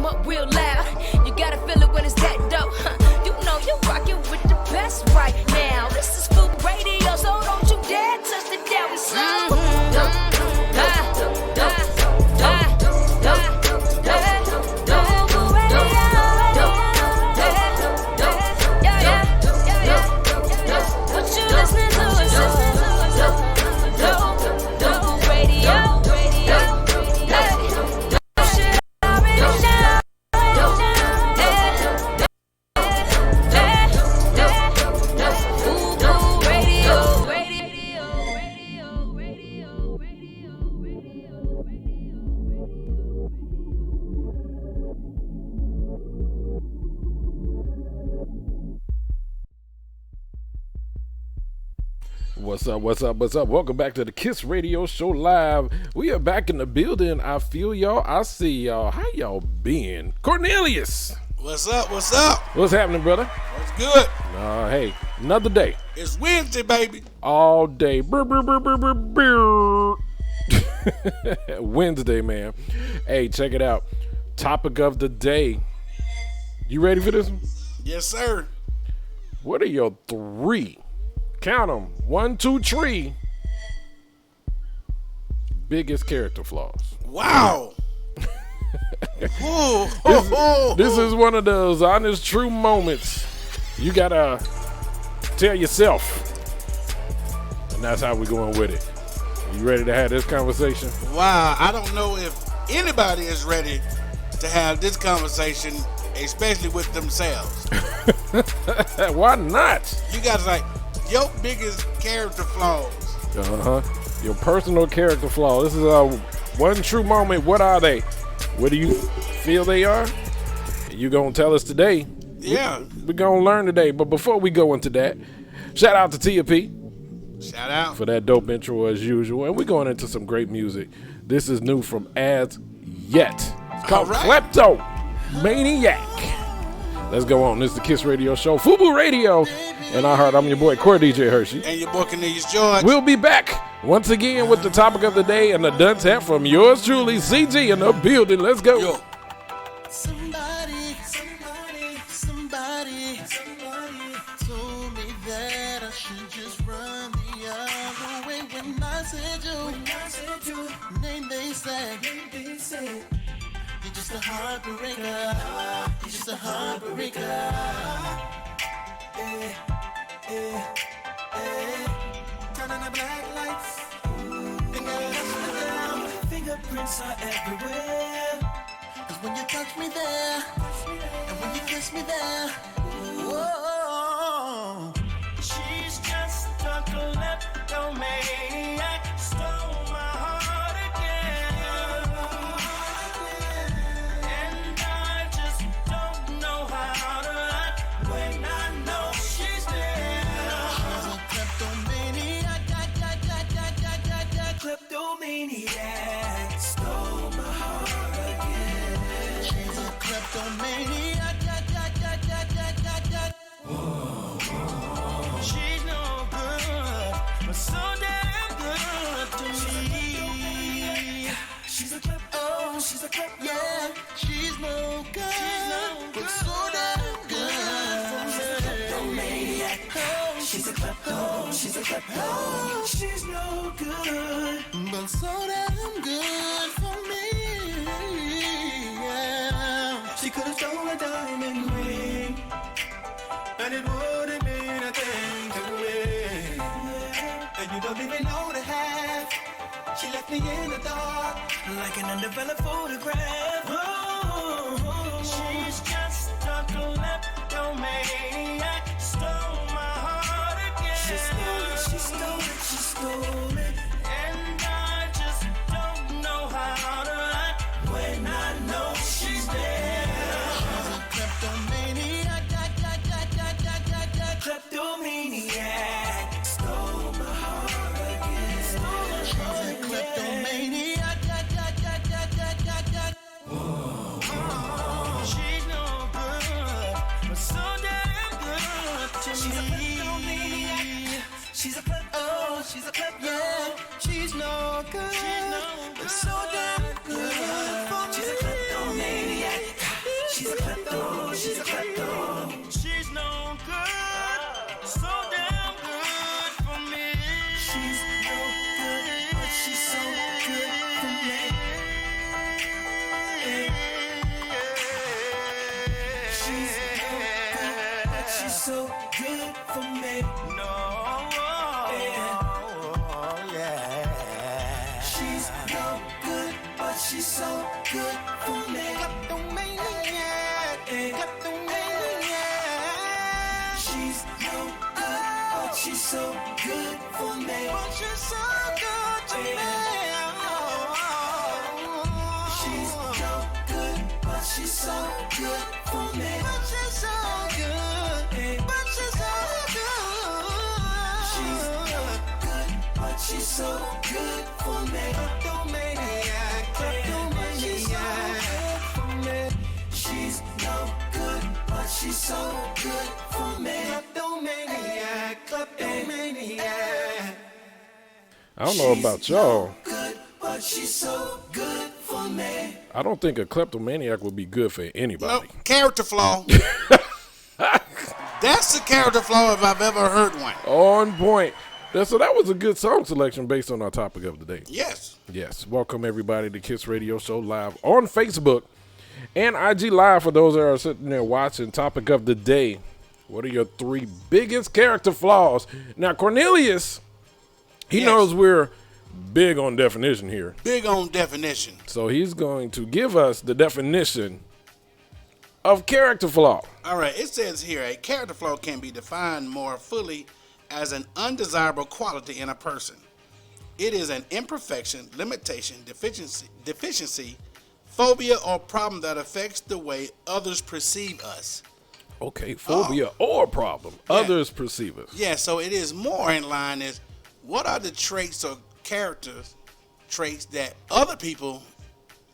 them up real loud. You gotta feel it when it's that dope. You know you're rocking with the best right now. This is Fubu Radio, so don't you dare touch the dial. We so what you listening to is radio. What's up? Welcome back to the Kiss Radio Show Live. We are back in the building. I feel y'all. I see y'all. How y'all been? Cornelius. What's up? What's happening, brother? What's good? Hey, another day. It's Wednesday, baby. All day. Brr, brr, brr, brr, brr, brr. Wednesday, man. Hey, check it out. Topic of the day. You ready for this one? Yes, sir. What are your three? Count them. 1, 2, 3. Biggest character flaws. Wow. This is one of those honest, true moments you gotta tell yourself. And that's how we're going with it. You ready to have this conversation? Wow. I don't know if anybody is ready to have this conversation, especially with themselves. Why not? You guys like your biggest character flaws. Your personal character flaw. This is one true moment. What are they? What do you feel they are? You gonna tell us today. Yeah. We're gonna learn today. But before we go into that, shout out to Tia P. Shout out. For that dope intro as usual. And we're going into some great music. This is new from As Yet. It's called Kleptomaniac. Let's go on. This is the Kiss Radio Show. Fubu Radio. And I'm your boy, Core DJ Hershey. And your boy, Cornelius George. We'll be back once again with the topic of the day and the dunce hat from yours truly, CG, in the building. Let's go. Yo. Somebody told me that I should just run the other way. When I said you, name they said, you're just a heartbreaker. You're just a heartbreaker. Turn on the black lights. Fingerprints are everywhere. 'Cause when you touch me there, and when you kiss me there, whoa. She's just a kleptomaniac. Stole my heart again. And I just don't know how to act when I know she's there. She's a kleptomaniac. Kleptomaniac. Stole my heart again. She's a kleptomaniac. She's no good, but so damn good to me. She's a klep, oh, she's a klep, yeah. She's no good, but so damn good for me. She's a klepto, she's a klepto. Oh, she's no good, but so damn good for me. Yeah. She could have stolen a diamond ring, and it wouldn't mean a thing to me. And you don't even know the half. She left me in the dark, like an undeveloped photograph. Oh, she's just a kleptomaniac. Stole my heart again. She stole it. And I just don't know how to act when I know she's there. She's a kleptomaniac. Kleptomaniac. Stole my heart again. She's a kleptomaniac. so good for me. No. Yeah. She's no good, but she's so good for me. She's no good, but she's so good for me. She's so good to me. She's no good, but she's so good for me. She's so good. But she's so She's no good, but she's so good for me. Kleptomaniac, kleptomaniac. She's no good, but she's so good for me. Kleptomaniac, kleptomaniac. I don't know about y'all. Good, but she's so good for me. I don't think a kleptomaniac would be good for anybody. No, character flaw. That's a character flaw if I've ever heard one. On point. So that was a good song selection based on our topic of the day. Yes. Yes. Welcome everybody to Kiss Radio Show live on Facebook and IG Live for those that are sitting there watching. Topic of the day. What are your 3 biggest character flaws? Now, Cornelius, he Yes. knows we're big on definition here. Big on definition. So he's going to give us the definition of character flaw. All right, it says here a character flaw can be defined more fully as an undesirable quality in a person. It is an imperfection, limitation, deficiency, phobia, or problem that affects the way others perceive us. Okay, phobia or problem. Others perceive us. Yeah, so it is more in line as what are the traits or character traits that other people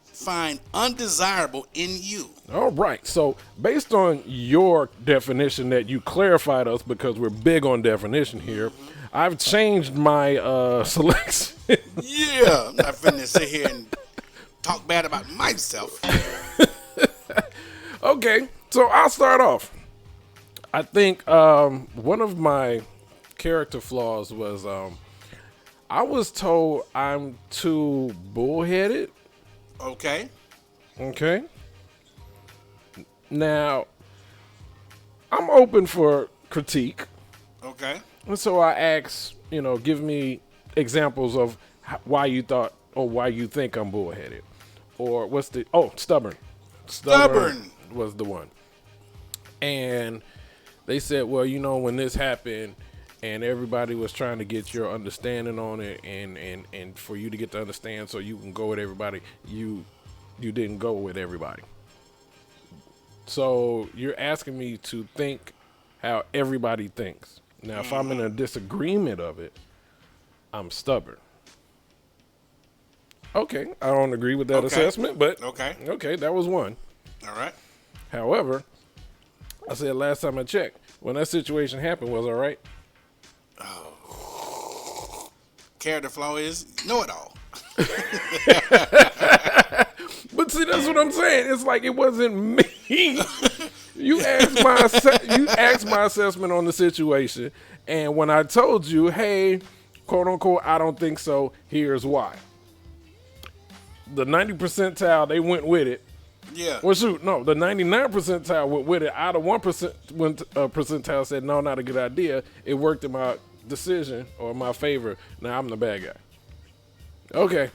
find undesirable in you? All right. So based on your definition that you clarified us, because we're big on definition here, I've changed my selection. Yeah, I'm not finna sit here and talk bad about myself. Okay, so I'll start off. I think one of my character flaws was I was told I'm too bullheaded. Okay. Okay. Now, I'm open for critique. Okay. And so I asked, give me examples of why you thought or why you think I'm bullheaded. Or stubborn. Stubborn was the one. And they said, well, when this happened and everybody was trying to get your understanding on it and for you to get to understand so you can go with everybody, you didn't go with everybody. So you're asking me to think how everybody thinks. Now, if I'm in a disagreement of it, I'm stubborn. Okay, I don't agree with that assessment, but okay, that was one. All right. However, I said last time I checked, when that situation happened, was all right. Character flaw is know it all. But see, that's what I'm saying. It's like it wasn't me. You asked my assessment on the situation, and when I told you, hey, quote unquote, I don't think so. Here's why. The 90 percentile, they went with it. Yeah. Well, shoot, no, the 99 percentile went with it. Out of 1% percentile said no, not a good idea. It worked in my decision or my favor. Now I'm the bad guy. Okay.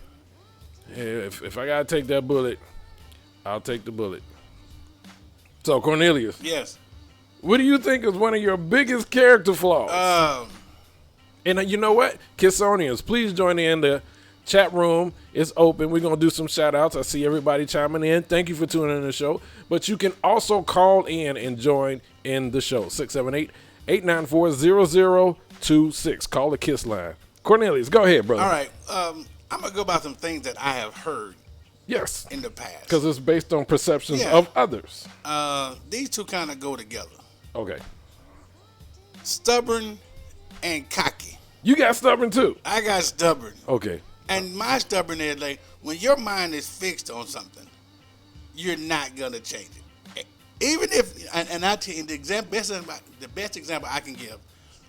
If I gotta take that bullet, I'll take the bullet. So Cornelius, Yes. what do you think is one of your biggest character flaws? And you know what, Kissonians, please join in the chat room. It's open. We're gonna do some shout outs. I see everybody chiming in. Thank you for tuning in the show. But you can also call in and join in the show. 678-894-0026. Call the Kiss line. Cornelius, go ahead, brother. All right. I'm gonna go about some things that I have heard Yes. in the past. Because it's based on perceptions Yeah. of others. These two kind of go together. Okay. Stubborn and cocky. You got stubborn too. I got stubborn. Okay. And my stubbornness, like when your mind is fixed on something, you're not gonna change it. Even if, and I tell you the best example I can give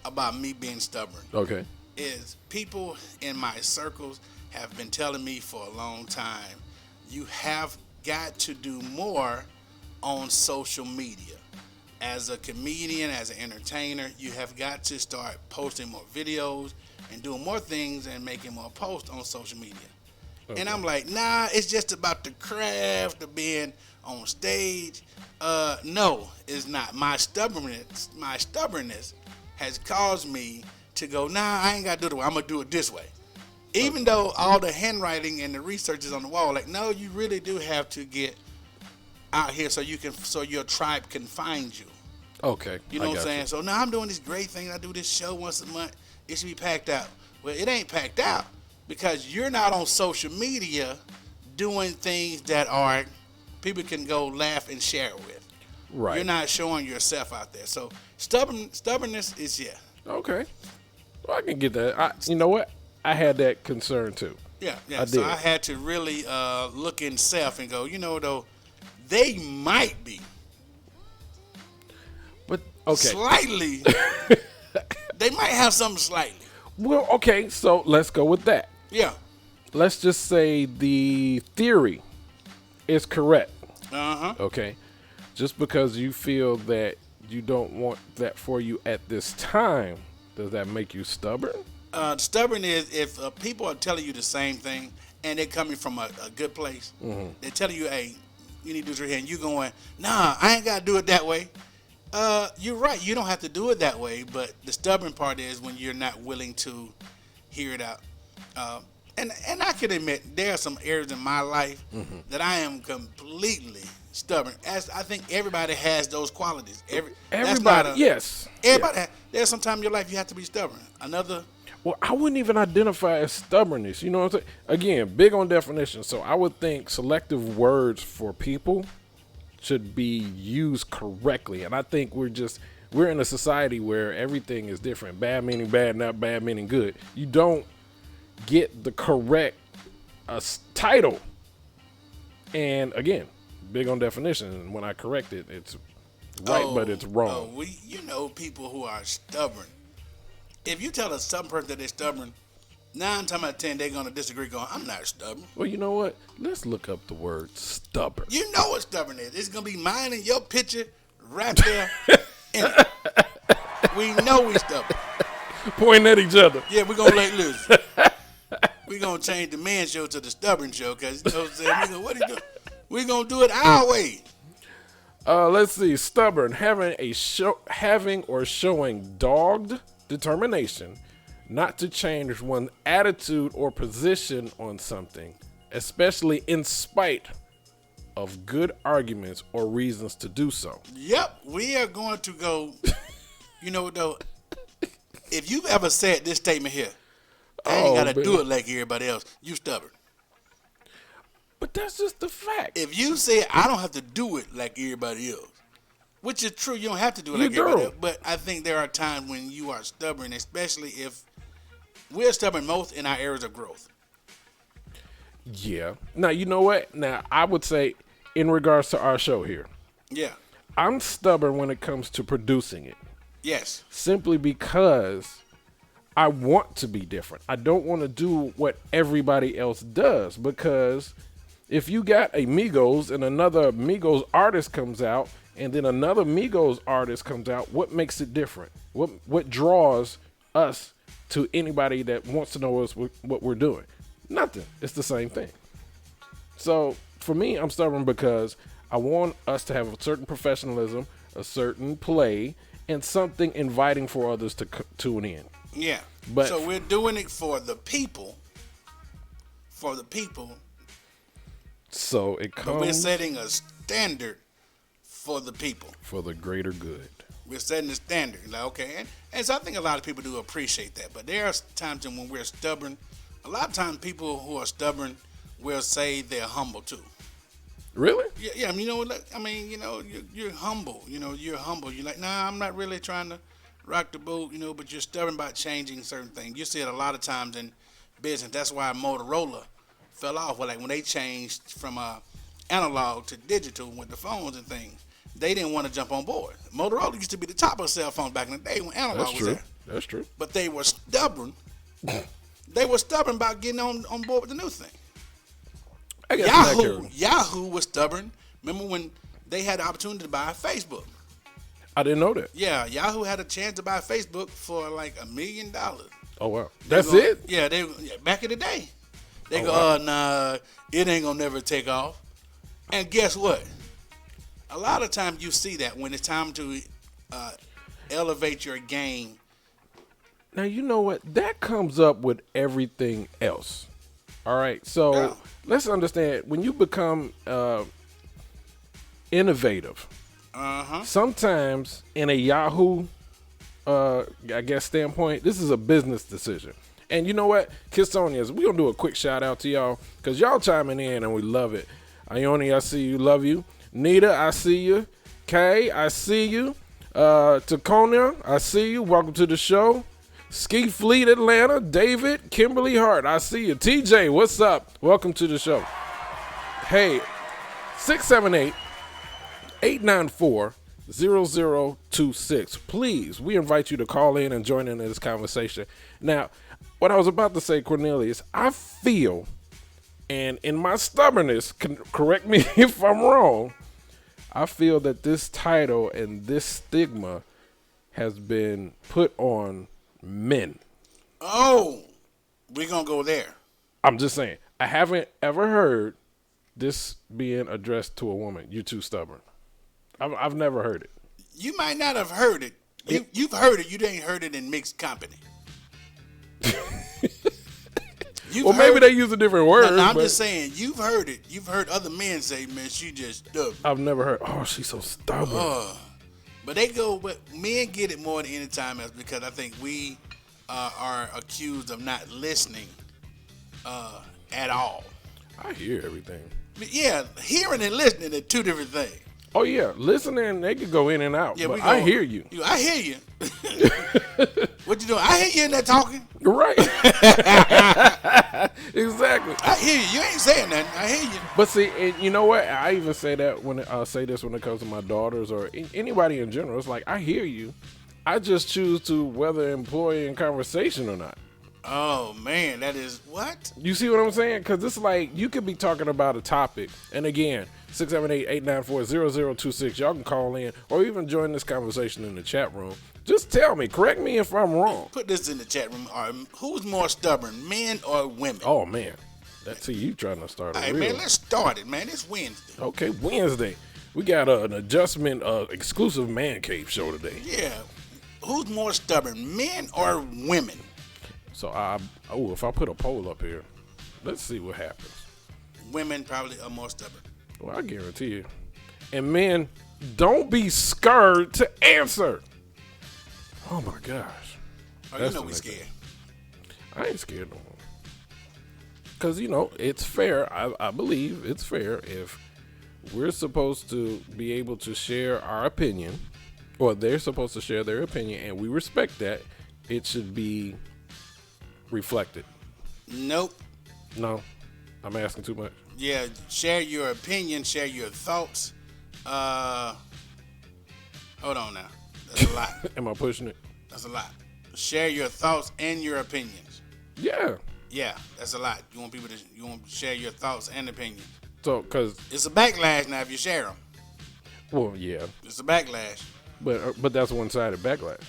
about me being stubborn Okay. is people in my circles have been telling me for a long time, you have got to do more on social media. as a comedian, as an entertainer, you have got to start posting more videos and doing more things and making more posts on social media. Okay. And I'm like, nah, it's just about the craft of being on stage. No, it's not. My stubbornness has caused me to go, nah, I ain't got to do it the way. I'm going to do it this way. Even though all the handwriting and the research is on the wall, like, no, you really do have to get out here so your tribe can find you. Okay. You know what I'm saying? So now I'm doing this great thing. I do this show once a month. It should be packed out. Well, it ain't packed out because you're not on social media doing things that are people can go laugh and share with. Right. You're not showing yourself out there. So stubbornness is Okay. Well, I can get that. You know what? I had that concern too. Yeah. I So did. I had to really look in self and go, though, they might be. But okay. Slightly. They might have something slightly. Well, okay, so let's go with that. Yeah. Let's just say the theory is correct. Uh-huh. Okay. Just because you feel that you don't want that for you at this time, does that make you stubborn? Stubborn is if people are telling you the same thing and they're coming from a good place. Mm-hmm. They're telling you, hey, you need to do this right here, and you going, nah, I ain't got to do it that way. You're right. You don't have to do it that way, but the stubborn part is when you're not willing to hear it out. And I can admit there are some areas in my life that I am completely stubborn. As I think everybody has those qualities. Everybody, yes. Everybody. Yeah. There's some time in your life you have to be stubborn. Well, I wouldn't even identify as stubbornness. You know what I'm saying? Again, big on definition. So I would think selective words for people should be used correctly. And I think we're in a society where everything is different. Bad meaning bad, not bad meaning good. You don't get the correct title. And again, big on definition. And when I correct it, it's right, but it's wrong. People who are stubborn. If you tell a stubborn person that they're stubborn, 9 times out of 10 they're gonna disagree. Going, I'm not stubborn. Well, you know what? Let's look up the word stubborn. You know what stubborn is? It's gonna be mine and your picture right there. In it. We know we stubborn. Pointing at each other. Yeah, we're gonna let loose. We're gonna change the man show to the stubborn show because you know what I'm saying. What are you doing? We're gonna do it our way. Let's see. Stubborn, having or showing dogged determination not to change one's attitude or position on something, especially in spite of good arguments or reasons to do so. Yep, we are going to go. Though, if you've ever said this statement here, I ain't gotta do it like everybody else, you stubborn. But that's just the fact. If you say I don't have to do it like everybody else, which is true, you don't have to do it like everybody else. But I think there are times when you are stubborn, especially if we're stubborn most in our areas of growth. Yeah. Now, you know what? Now, I would say in regards to our show here. Yeah. I'm stubborn when it comes to producing it. Yes. Simply because I want to be different. I don't want to do what everybody else does, because if you got a Migos and another Migos artist comes out and then another Migos artist comes out, what makes it different? What draws us to anybody that wants to know us what we're doing? Nothing. It's the same thing. So for me, I'm stubborn because I want us to have a certain professionalism, a certain play, and something inviting for others to tune in. Yeah. But so we're doing it for the people. For the people. So it comes. But we're setting a standard for the people. For the greater good. We're setting the standard. Like, okay. And so I think a lot of people do appreciate that. But there are times when we're stubborn. A lot of times people who are stubborn will say they're humble too. Really? Yeah. You're humble. You're humble. You're like, nah, I'm not really trying to rock the boat, but you're stubborn about changing certain things. You see it a lot of times in business. That's why Motorola fell off. Well, like when they changed from analog to digital with the phones and things, they didn't want to jump on board. Motorola used to be the top of cell phones back in the day when analog was there. That's true. But they were stubborn. They were stubborn about getting on board with the new thing. Yahoo was stubborn. Remember when they had the opportunity to buy Facebook? I didn't know that. Yeah, Yahoo had a chance to buy Facebook for like $1 million. Oh wow, that's it. Yeah, back in the day. They Oh, go, wow. nah, it ain't gonna never take off. And guess what? A lot of times you see that when it's time to elevate your game. Now you know what that comes up with everything else. All right, so Yeah. let's understand when you become innovative. Sometimes in a Yahoo, I guess standpoint, this is a business decision. And you know what, Kissonians, we're gonna do a quick shout out to y'all because y'all chiming in and we love it. Ione, I see you, love you. Nita, I see you. Kay, I see you. Tacona, I see you. Welcome to the show. Ski Fleet Atlanta, David, Kimberly Hart, I see you. TJ, what's up? Welcome to the show. Hey, 678-894-0026. Please, we invite you to call in and join in this conversation. Now, what I was about to say, Cornelius, I feel, and in my stubbornness, correct me if I'm wrong, I feel that this title and this stigma has been put on men. Oh, we're gonna go there. I'm just saying, I haven't ever heard this being addressed to a woman. You're too stubborn. I've never heard it. You might not have heard it. You've heard it. You ain't heard it in mixed company. Well, maybe they use a different word. No, I'm but just saying, you've heard it. You've heard other men say, man, she just stubborn. I've never heard, oh, she's so stubborn. But but men get it more than any time else because I think we are accused of not listening at all. I hear everything. But yeah, hearing and listening are two different things. Oh, yeah. Listening, they could go in and out. Yeah, but I hear you. I hear you. What you doing? I hear you in there talking. Right. Exactly. I hear you. You ain't saying nothing. I hear you. But see, and you know what? I even say that when I say this when it comes to my daughters or anybody in general. It's like, I hear you. I just choose to whether employ in conversation or not. Oh, man, that is what? You see what I'm saying? Because it's like you could be talking about a topic. And again, 678-894-0026. Y'all can call in or even join this conversation in the chat room. Just tell me. Correct me if I'm wrong. Put this in the chat room. Who's more stubborn, men or women? Oh, man. That's you trying to start a Hey, real. man, let's start it, man. It's Wednesday. Okay, Wednesday. We got an adjustment exclusive man cave show today. Yeah. Who's more stubborn, men or women? So if I put a poll up here, let's see what happens. Women probably are more stubborn. Well, I guarantee you. And men, don't be scared to answer. Oh my gosh. Oh, That's you know the we next scared. thing. I ain't scared no more. Because, it's fair. I believe it's fair if we're supposed to be able to share our opinion, or they're supposed to share their opinion, and we respect that. It should be reflected. Nope. No, I'm asking too much. Yeah, share your opinion, share your thoughts. Hold on now. That's a lot. Am I pushing it? That's a lot. Share your thoughts and your opinions. Yeah. Yeah, that's a lot. You want to share your thoughts and opinions. So, because, It's a backlash now if you share them. well, yeah, It's a backlash. but that's one-sided backlash.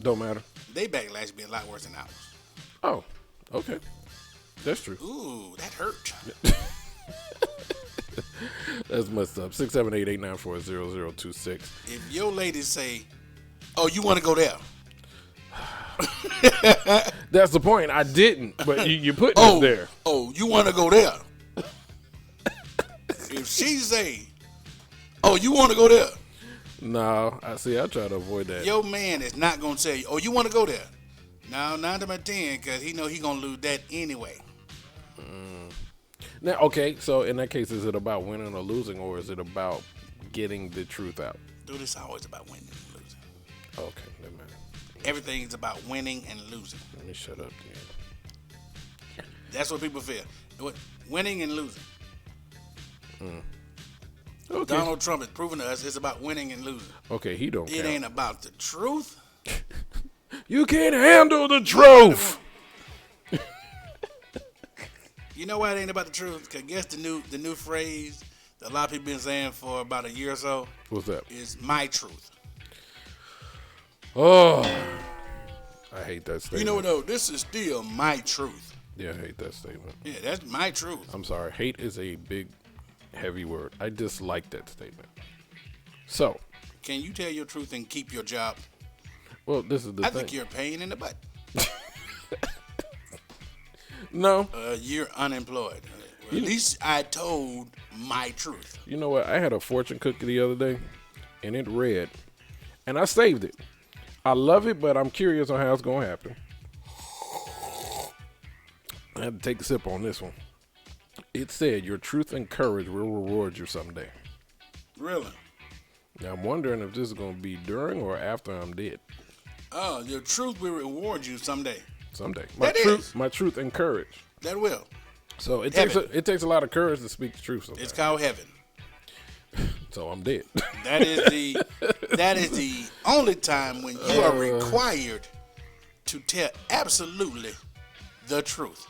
Don't matter. They backlash be a lot worse than ours. Oh, okay. That's true. Ooh, that hurt. That's messed up. 678-894-0026. If your ladies say, "Oh, you want to go there?" That's the point. I didn't, but you put Oh, it there. oh, you want to go there? If she say, "Oh, you want to go there?" No, I try to avoid that. Your man is not gonna say, "Oh, you want to go there?" No, 9 to 10, because he know he gonna lose that anyway. Now, okay, so in that case, is it about winning or losing, or is it about getting the truth out? Dude, it's always about winning and losing. Okay, never mind. Everything is about winning and losing. Let me shut up then. That's what people feel. Winning and losing. Okay. Donald Trump is proving to us it's about winning and losing. Okay, he don't It count. ain't about the truth. You can't handle the truth. You know why it ain't about the truth? Because guess the new phrase a lot of people been saying for about a year or so What's that? is my truth. Oh, I hate that statement. You know what though? This is still my truth. Yeah, I hate that statement. Yeah, that's my truth. I'm sorry. Hate is a big, heavy word. I dislike that statement. So, Can you tell your truth and keep your job? well, this is the I thing. think you're a pain in the butt. No. You're unemployed. Well, at least I told my truth. You know what? I had a fortune cookie the other day, and it read, and I saved it. I love it, but I'm curious on how it's going to happen. I had to take a sip on this one. It said, your truth and courage will reward you someday. Really? Now, I'm wondering if this is going to be during or after I'm dead. Oh, your truth will reward you someday. Someday. That is. My truth and courage. That will. So it Heaven. takes a lot of courage to speak the truth sometimes. It's called heaven. So I'm dead. That is the only time when you are required to tell absolutely the truth.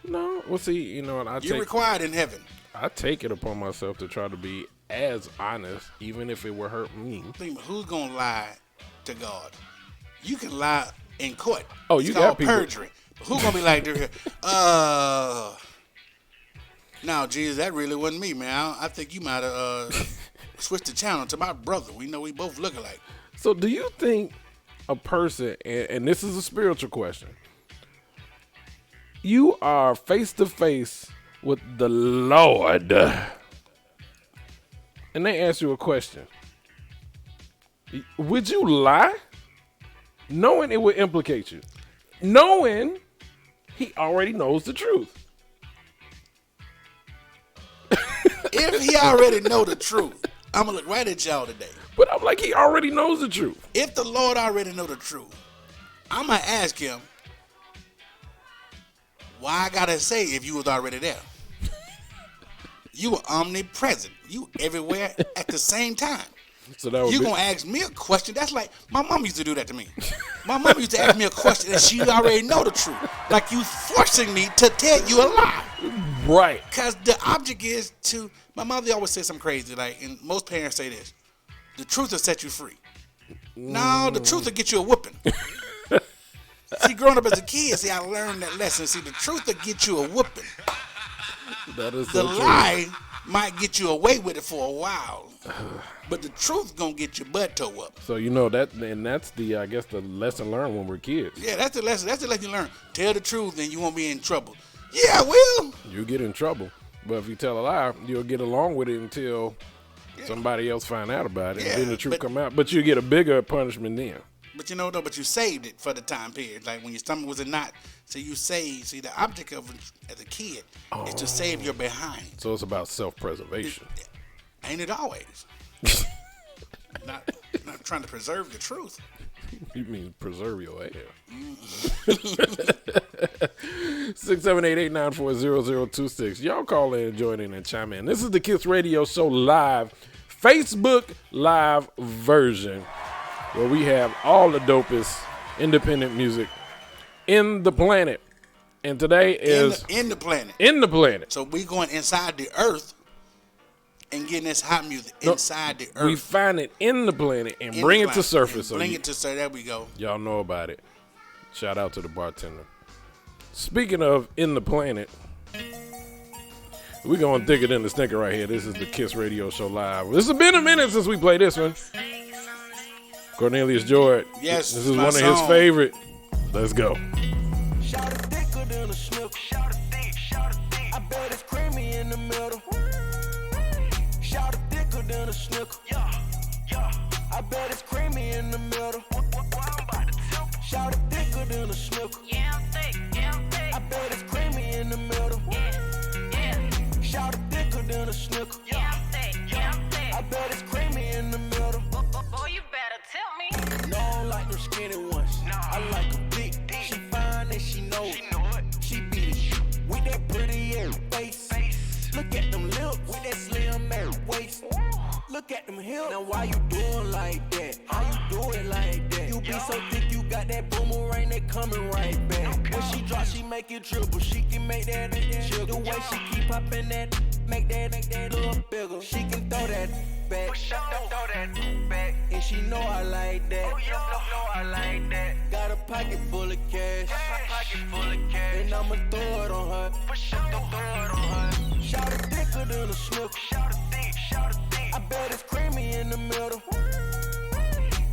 No, well, see, you know what? You're required in heaven. I take it upon myself to try to be as honest, even if it would hurt me. Think about who's gonna lie to God? You can lie in court. Oh, It's you got called people- perjury. But who's gonna be like, no, Jesus, that really wasn't me, man. I think you might have switched the channel to my brother. We know we both look alike. So do you think a person, and this is a spiritual question, you are face to face with the Lord, and they ask you a question, would you lie, knowing it would implicate you, knowing he already knows the truth? If he already know the truth, I'm gonna look right at y'all today. But I'm like, he already knows the truth. If the Lord already know the truth, I'm gonna ask him, why I gotta say if you was already there? You were omnipresent. You everywhere at the same time. So that would You be, gonna ask me a question? That's like my mom used to do that to me. My mom used to ask me a question and she already know the truth. Like you forcing me to tell you a lie. right. Cause the object is to. My mother always says something crazy. Like, and most parents say this: the truth will set you free. No, the truth will get you a whooping. See, growing up as a kid, see, I learned that lesson. See, the truth will get you a whooping. That is The so true. lie might get you away with it for a while, but the truth gonna get your butt toe up. So you know that, and that's the, I guess, the lesson learned when we're kids. Yeah, that's the lesson. That's the lesson you learn. Tell the truth, and you won't be in trouble. Yeah, I will. You get in trouble, but if you tell a lie, you'll get along with it until somebody else find out about it, Yeah, and then the truth but- come out. But you get a bigger punishment then. But you know, though, but you saved it for the time period. Like when your stomach was a knot, so you saved. See, the object of it as a kid is to save your behind. So it's about self-preservation. Ain't it always? not trying to preserve the truth. You mean preserve your ass. 678-894-0026. Y'all call in and join in and chime in. This is the Kiss Radio Show live, Facebook live version, where we have all the dopest independent music in the planet. And today is In the planet. in the planet. So we going inside the earth and getting this hot music inside the earth. We find it in the planet and In bring the it to planet. surface. So Bring you- it to surface. There we go. y'all know about it. Shout out to the bartender. Speaking of in the planet, we're going thicker than the snicker right here. This is the Kiss Radio Show live. This has been a minute since we played this one. Cornelius Jordan. Yes, This is my one of his song. favorite. Let's go. Shout it thicker than a snicker. Shout it thick, shout it thick. I bet it's creamy in the middle. Shout it thicker than a snicker. Yeah, yeah. I bet it's creamy in the middle. Shout it thicker than a snicker. Yeah, I'm thick, yeah, I'm thick. I bet it's creamy in the middle. Yeah, Shout it thicker than a snicker. yeah, I'm thick, yeah, I'm thick. I bet it's creamy in the middle. Boy, you better tell me. No, I don't like them skinny ones. I like them thick. She fine and she know it. She beat it with that pretty ass face. Look at them lips with that slim ass waist. Look at them hips. Now why you doing like that? How you do it like that? You be so thick, you got that boomerang that coming right back. When she drop, she make it dribble. She can make that shit. The way she keep popping that, make that little bigger. She can throw that back. Throw that back. And she know I like that. Oh, you know I like that. Got a pocket full of cash. And I'ma throw it on her. For sure, throw it on her. Shout it thicker than a snicker. Shout it thick. I bet it's creamy in the middle.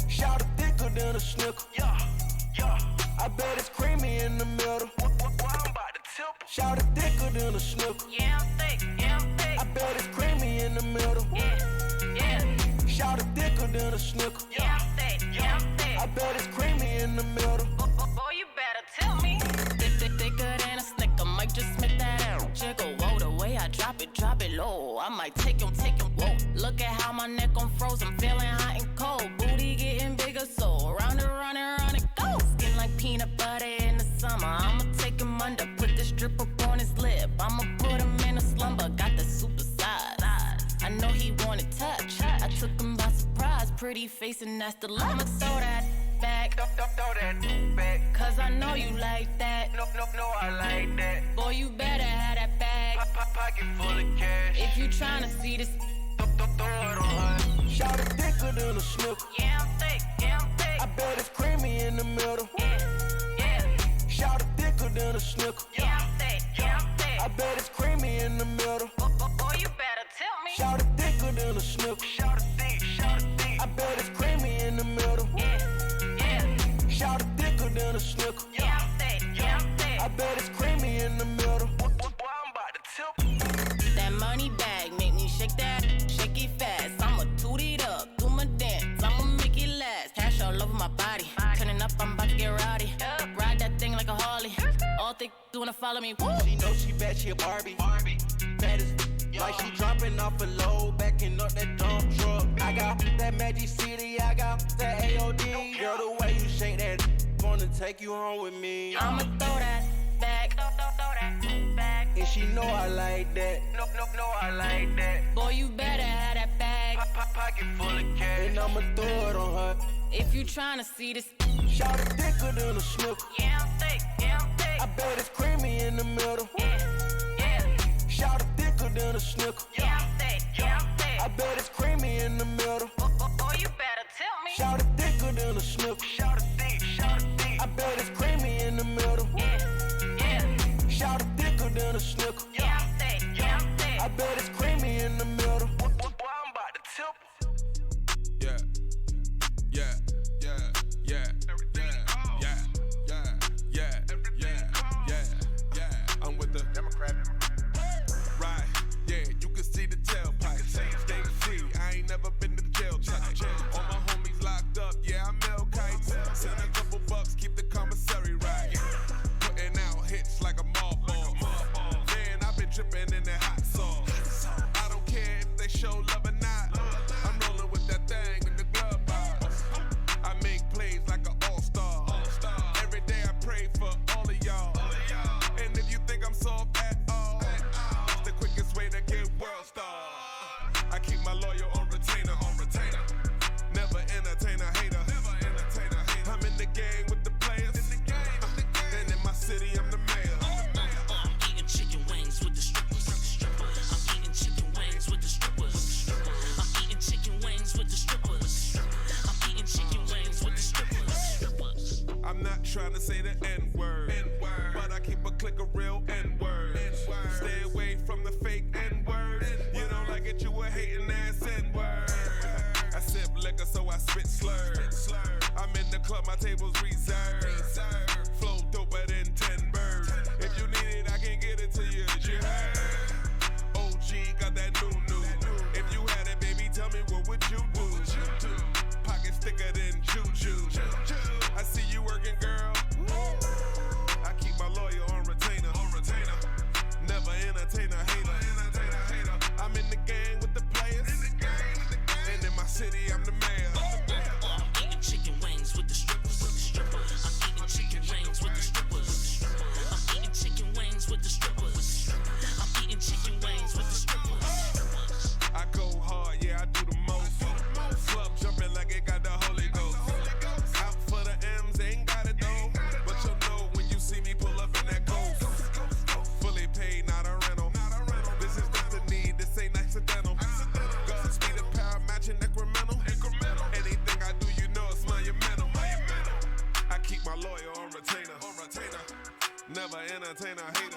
Shout it thicker than a snicker. Yeah. I bet it's creamy in the middle. I'm about to tip. Shout it thicker than a snicker. Yeah, I'm thick. I bet it's creamy in the middle. Yeah. Shout it thicker than a snicker. Yeah, I'm thick. I bet it's creamy in the middle. Boy, you better tell me. Thicker than a snicker, might just make that arrow jiggle. Whoa, the way I drop it low. I might take him, whoa. Look at how my neck on froze, I'm feeling hot and cold. Booty getting bigger, so round and go. Skin like peanut butter in the summer. I'ma take him under, put this drip up on his lip. I'ma put him in a slumber, got the super size. I know he wanted touch, I took him by surprise. Pretty face and that's the love. I'ma throw that back, throw that back. Cause I know you like that. No, I like that. Boy, you better have that bag. Pocket full of cash. If you tryna see this, throw it on her. Shout it thicker than a snicker. Yeah, I'm thick. I bet it's creamy in the middle. Yeah. Shout it thicker than a snicker. Yeah, I'm thick. I bet it's creamy in the middle. Boy, you better tell me. Shout it thicker than a snicker. Shout it thick. I bet it's creamy in the middle. Yeah. Shout it thicker than a snicker. Yeah, I'm thick. I bet it's creamy in the middle. I'm about to tip. That money bag make me shake it fast. I'ma toot it up, do my dance, I'ma make it last. Cash all over my body, turning up, I'm about to get rowdy. Ride that thing like a Harley, all thick, wanna follow me. Woo. She know she bad, she a Barbie. Bad as like she dropping off a low, backing up that dump truck. I got that Magic City, I got that AOD. Girl, the way you shake that, wanna take you home with me. I'ma throw that back, throw that back. And she know I like that. No, I like that. Boy, you better have that bag. Pocket full of cash. And I'ma throw it on her. If you tryna see this, shout it thicker than a snicker. yeah, I'm thick. I bet it's creamy in the middle. Yeah. Shout it thicker than a snicker. Yeah, I'm thick. I bet it's creamy in the middle. Boy, you better tell me. Shout it thicker than a snicker. Shout it thick. I bet it's creamy in the middle. Yeah. Shout it thicker than a snicker. Yeah, I'm thick. I bet it's creamy in the middle. I'm about to tip. Yeah. I'm with the Democrat. Right, yeah, you can see the tailpipe. Stay free, I ain't never been to the jail type. All my homies locked up, yeah, I'm Mel Kites. Send a couple bucks, keep the commissary right. Putting out hits like a mall ball. Man, I've been tripping in that hot sauce. I don't care if they show love or not. I'm rolling with that thing in the glove box. I make plays like an all-star. Every day I pray for all of y'all. And if you think I'm soft at all, it's the quickest way to get world star. I keep my lawyer on retainer. Never entertain a hater. I'm in the gang with the players. And in my city, I'm the mayor. I'm eating chicken wings with the strippers. I'm eating chicken wings with the strippers. I'm eating chicken wings with the strippers. I'm eating chicken wings with the strippers. I'm not trying to say the N-word, but I keep a click of real N-words. Stay away from the fake N-words. You don't like it, you a hating ass N-word. I sip liquor, so I spit slurs. I'm in the club, my table's reserved. Flow doper than 10 birds. If you need it, I can get it to you. Did you heard? OG got that new. If you had it, baby, tell me what would you do? Pockets thicker than juju. I see you working, girl. I keep my lawyer on retainer. Never entertain a hater. I'm in the gang with the players. And in my city, I'm the mayor. I'm eating chicken wings with the strippers. I'm eating chicken wings with the strippers. I'm eating chicken wings with the strippers. I'm eating chicken wings with the strippers. I go hard, yeah, I do the most. Club jumping like it got the Holy Ghost. Out for the M's, ain't got it though. But you'll know when you see me pull up in that ghost. Fully paid, not a rental. This is destiny, Never entertain a hater.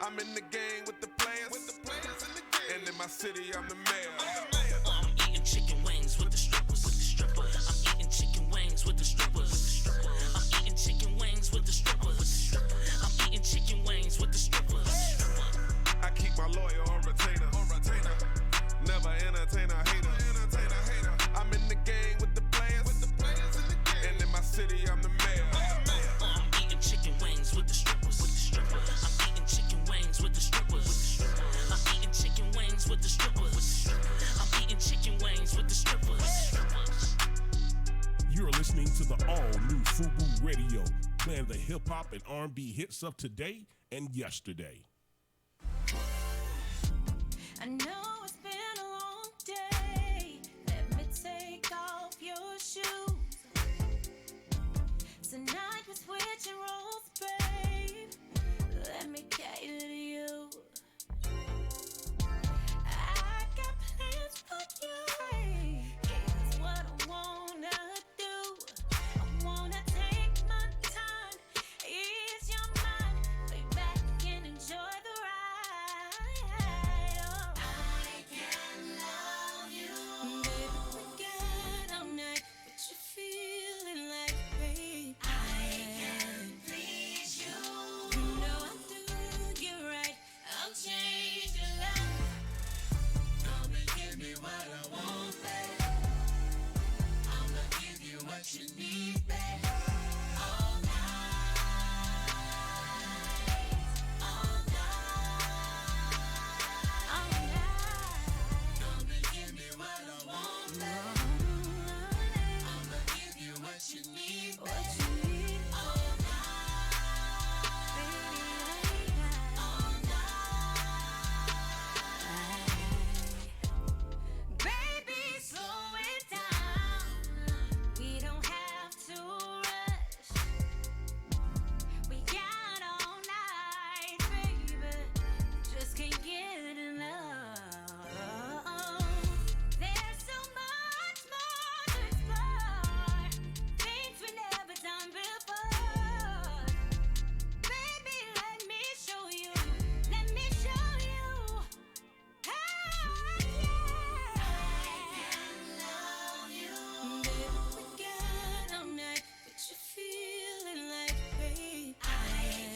I'm in the game with the players. And in my city, I'm the mayor. I'm eating chicken wings with the strippers. I'm eating chicken wings with the strippers. I'm eating chicken wings with the strippers. I'm eating chicken wings with the strippers. I keep my lawyer on retainer. Never entertain a hater. I'm in the game with the players. And in my city, I'm the mayor. I'm eating chicken wings with the strippers. I'm eating chicken wings with the strippers. I'm eating chicken wings with the strippers. I'm eating chicken wings with the strippers. You're listening to the all-new FUBU Radio, playing the hip-hop and R&B hits of today and yesterday. I know it's been a long day. Let me take off your shoes. Tonight we're switching roles, babe. Let me cater to you. I got plans for you. Here's what I wanna do. I wanna take my time, ease your mind, lay back and enjoy the ride. I can love you, baby. We got all night, but you're feeling like, babe. I can please you. You know I'll do you right. I'll change your life. Come and give me what I want, babe. I'ma give you what you need, babe. All night, all night, all night. Come and give me what I want, babe. I'ma give you what you need, babe. All night, baby, all night. Baby, slow it down. We don't have to rush. We got all night, baby. Just can't get enough. There's so much more to explore. Things we never done before. Baby, let me show you. Let me show you. I can love you. Baby, we got all night, but you're feeling like, babe. I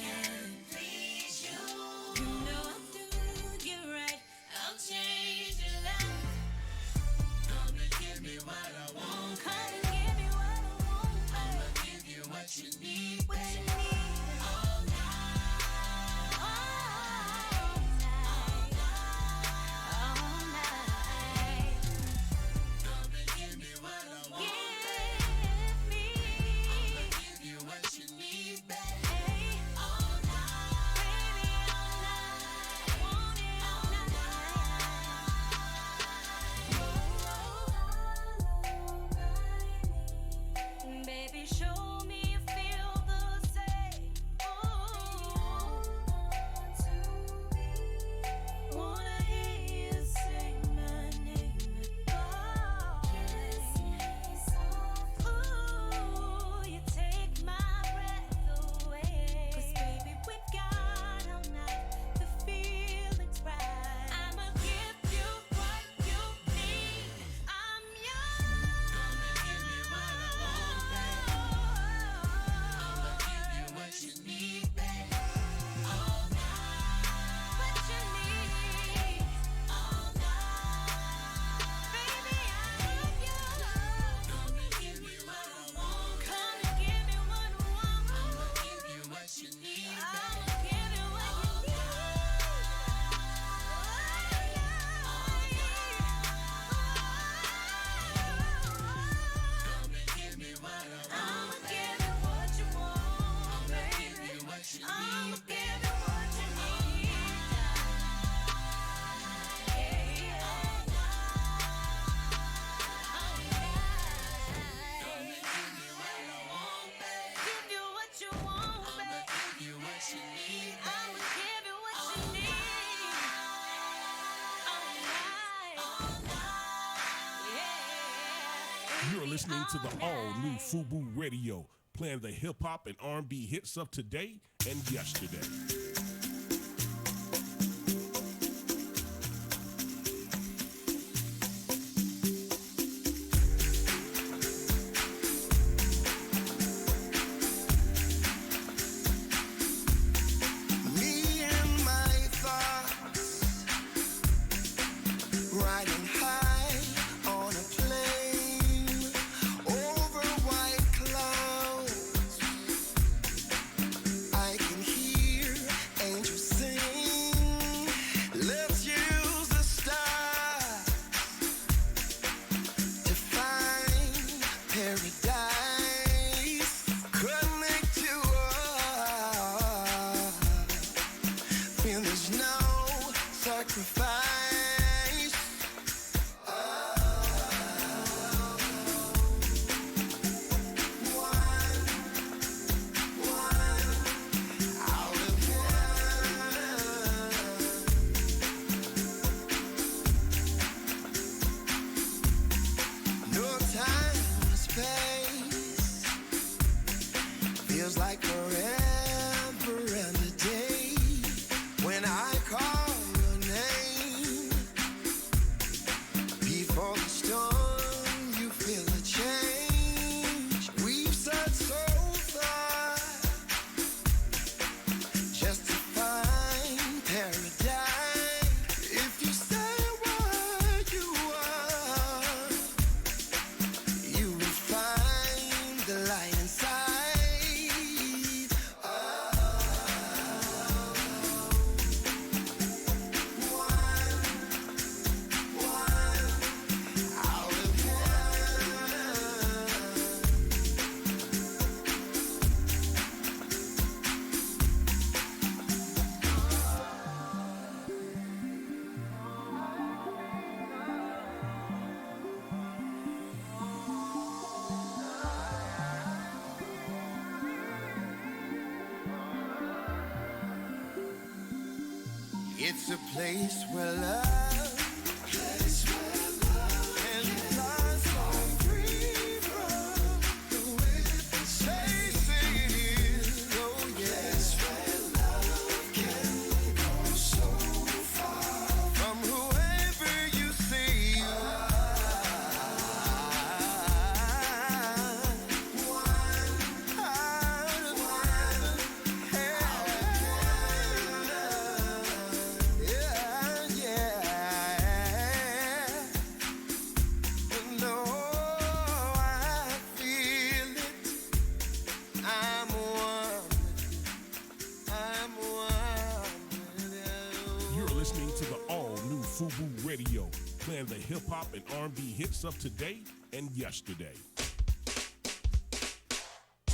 can please you. You know I'll do you right. I'll change your life. Come and give me what I want. Come and give me what I want. I'ma give you what you need, babe. All night, all night, all night. Come and give me what I want. Give me. I'ma give you what you need, babe. All night, baby, all night. Want it all night. Baby, show me you feel the same. Wanna hear you sing my name. Kiss me soft. Ooh, you take my breath away. 'Cause baby, we've got all night. The feeling's right. I'ma give you what you need. I'm yours. Come and give me what I want, babe. I'ma give you what you need, babe. All night. What you need. All night. Baby, I'm yours. Come and give me what I want. Come and give me what I want. I'ma give you what you need, babe. I'ma give you what you need. Come and give me what I want. I'ma give you what you want, baby. I'ma give you what you need. I'ma give you what you need. Yeah. All night. Come and give me what I want, babe. Give you what you want, babe. I'ma give you what you need, babe. I'ma give you what you need. All night. All night. Yeah. You're listening to the all-new FUBU Radio, playing the hip hop and R&B hits of today and yesterday. Me and my thoughts riding high on a plane over white clouds. I can hear angels sing. Let's use the stars to find paradise. Connect to us. Feel there's no sacrifice. Out of heaven. No time or space. Feels like forever and a day. When I call your name, before the storm, you feel a change. We've searched so far just to find paradise. If you say what you are, you will find the light inside. Out of heaven. It's a place where love can fly so free from the wind. Say it is, oh yes, where love can go so far from whoever you see. One out of heaven. Yeah, yeah. No, I feel it. I'm one. I'm one with you. You're listening to the all-new FUBU Radio, playing the hip-hop and R&B hits of today and yesterday.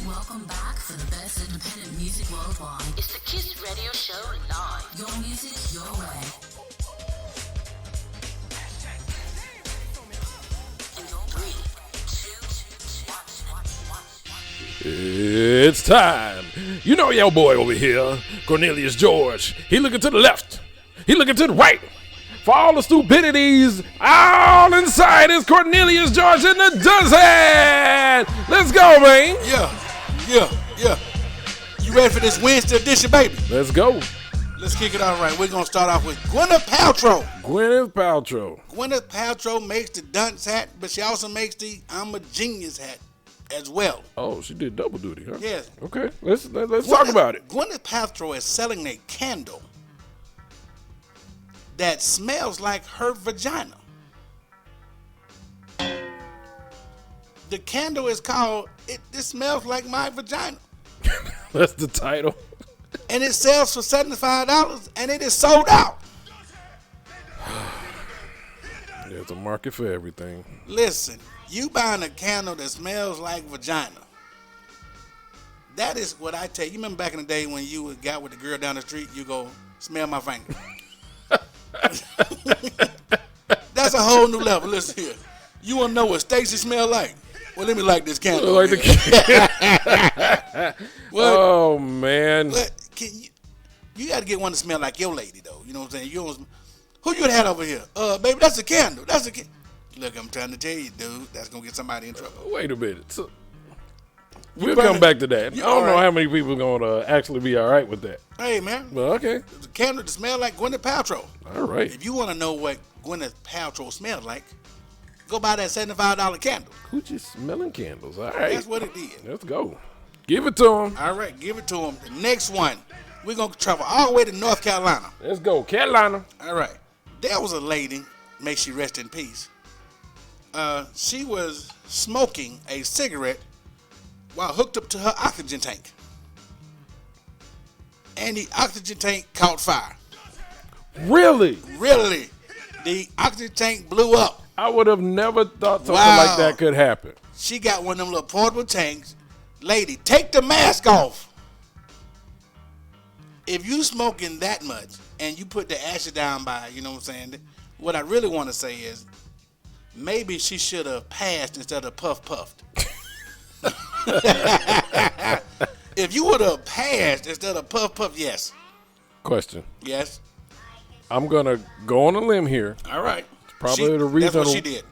Welcome back for the best independent music worldwide. It's the Kiss Radio Show live. Your music, your way. In 3, 2, 1. It's time. You know your boy over here, Cornelius George. He looking to the left. He looking to the right. For all the stupidities, all inside is Cornelius George in the dozen. Let's go, man. Yeah. You ready for this Wednesday edition, baby? Let's go. Let's kick it off right. We're going to start off with Gwyneth Paltrow. Gwyneth Paltrow. Gwyneth Paltrow makes the dunce hat, but she also makes the I'm a Genius hat as well. Oh, she did double duty, huh? Yes. Okay, let's talk about it. Gwyneth Paltrow is selling a candle that smells like her vagina. The candle is called It Smells Like My Vagina. That's the title. And it sells for $75 and it is sold out. There's a market for everything. Listen, you buying a candle that smells like vagina. That is what I tell you. You remember back in the day when you got with the girl down the street, you go, smell my finger. That's a whole new level. Listen here. You want to know what Stacy smell like? Well, let me light this candle. Like oh, man. But you got to get one to smell like your lady, though. You know what I'm saying? Who you had over here? Baby, that's a candle. That's a candle. Look, I'm trying to tell you, dude, that's going to get somebody in trouble. Wait a minute. So, We'll come back to that. I You don't know all right. how many people gonna actually be all right with that. Hey, man. Well, okay. The candle that smell like Gwyneth Paltrow. All right. If you want to know what Gwyneth Paltrow smells like, go buy that $75 candle. Coochie smelling candles. All right. That's what it is. Let's go. Give it to him. All right, give it to him. The next one, we're going to travel all the way to North Carolina. Let's go. Carolina. All right. There was a lady, may she rest in peace. She was smoking a cigarette while hooked up to her oxygen tank. And the oxygen tank caught fire. Really? Really. The oxygen tank blew up. I would have never thought something Wow. like that could happen. She got one of them little portable tanks. Lady, take the mask off. If you smoking that much and you put the ashes down by, you know what I'm saying? What I really want to say is maybe she should have passed instead of puffed. If you would have passed instead of puff, yes. Question. Yes. I'm going to go on a limb here. All right. Probably the reason. That's what she did.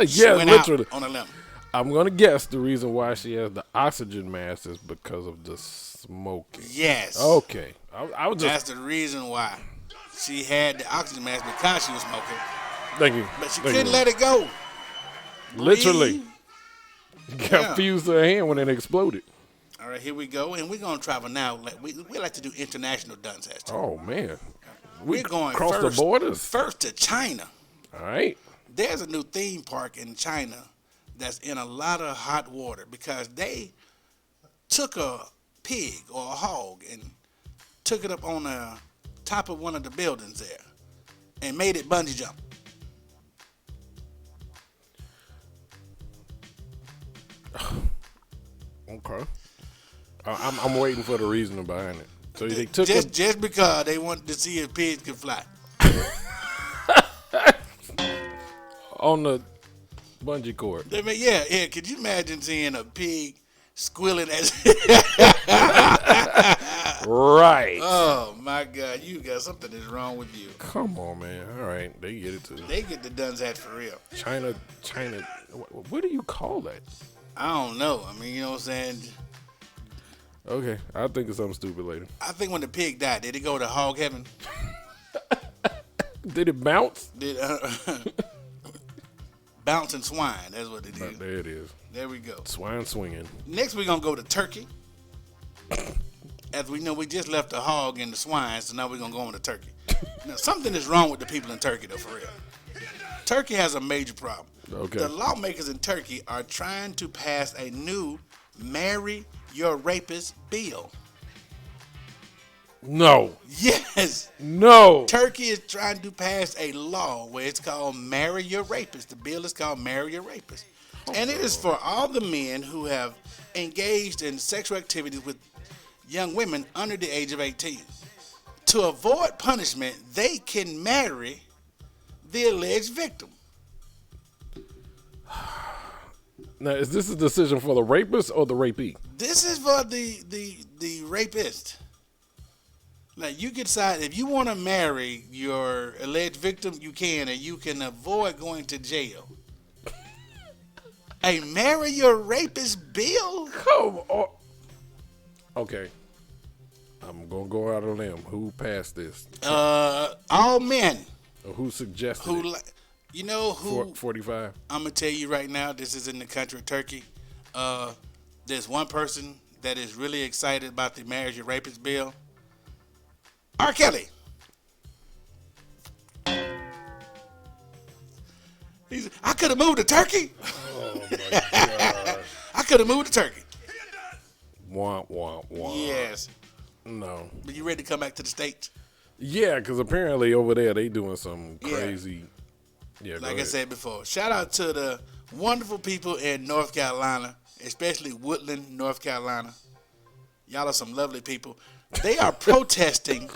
She Yeah, went literally. out on a limb. I'm going to guess the reason why she has the oxygen mask is because of the smoking. Yes. Okay. I was just. That's the reason why she had the oxygen mask, because she was smoking. Thank you. But she Thank couldn't you. let it go. Literally. Breathe. Got Yeah. fused to her hand when it exploded. All right, here we go. And we're going to travel now. We like to do international dance test. Oh, man. We're going across first, the borders. First to China. All right. There's a new theme park in China that's in a lot of hot water because they took a pig or a hog and took it up on the top of one of the buildings there and made it bungee jump. Okay. I'm waiting for the reasoning behind it. So they took Just because they wanted to see if pigs could fly. on the bungee cord. I mean, yeah. Could you imagine seeing a pig squealing as? Right. Oh my God, you got something is wrong with you. Come on, man. All right, they get it too. They get the Duns hat for real. China. What do you call that? I don't know. I mean, you know what I'm saying? Okay, I'll think of something stupid later. I think when the pig died, did it go to hog heaven? Did it bounce? Did bouncing swine? That's what it is. There it is. There we go. Swine swinging. Next, we're gonna go to Turkey. As we know, we just left the hog and the swine, so now we're gonna go on to Turkey. Now, something is wrong with the people in Turkey, though, for real. Turkey has a major problem. Okay. The lawmakers in Turkey are trying to pass a new "Marry Your Rapist" bill. No. Yes. No. Turkey is trying to pass a law where it's called "Marry Your Rapist." The bill is called "Marry Your Rapist." And it is for all the men who have engaged in sexual activities with young women under the age of 18. To avoid punishment, they can marry the alleged victim. Now, is this a decision for the rapist or the rapee? This is for the rapist. Like, you can decide if you want to marry your alleged victim, you can, and you can avoid going to jail. A marry your rapist bill? Come on. Okay. I'm going to go out on a limb. Who passed this? All men. Or who suggested Who, it? you know who? 45. I'm going to tell you right now, this is in the country of Turkey. There's one person that is really excited about the marriage your rapist bill. R. Kelly. I could have moved to Turkey. Oh, my God. I could have moved to Turkey. Wah, wah, wah. Yes. No. But you ready to come back to the States? Yeah, because apparently over there they doing some Yeah. crazy. Yeah, Like I said before, shout out to the wonderful people in North Carolina, especially Woodland, North Carolina. Y'all are some lovely people. They are protesting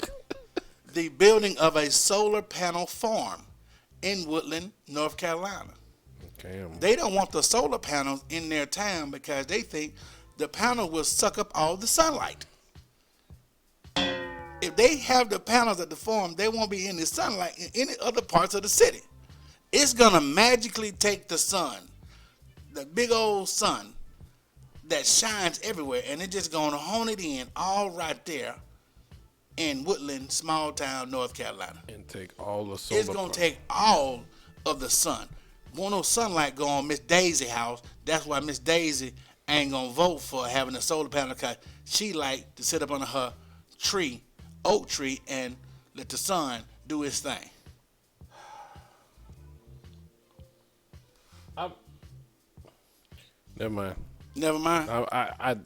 the building of a solar panel farm in Woodland, North Carolina. Damn. They don't want the solar panels in their town because they think the panel will suck up all the sunlight. If they have the panels at the farm, they won't be in the sunlight in any other parts of the city. It's going to magically take the sun, the big old sun, that shines everywhere, and it's just gonna hone it in all right there in Woodland, small town, North Carolina. And take all the solar. It's gonna take all of the sun. Won't no sunlight go on Miss Daisy house. That's why Miss Daisy ain't gonna vote for having a solar panel, because she like to sit up under her tree, oak tree, and let the sun do its thing. Never mind. Never mind. I'm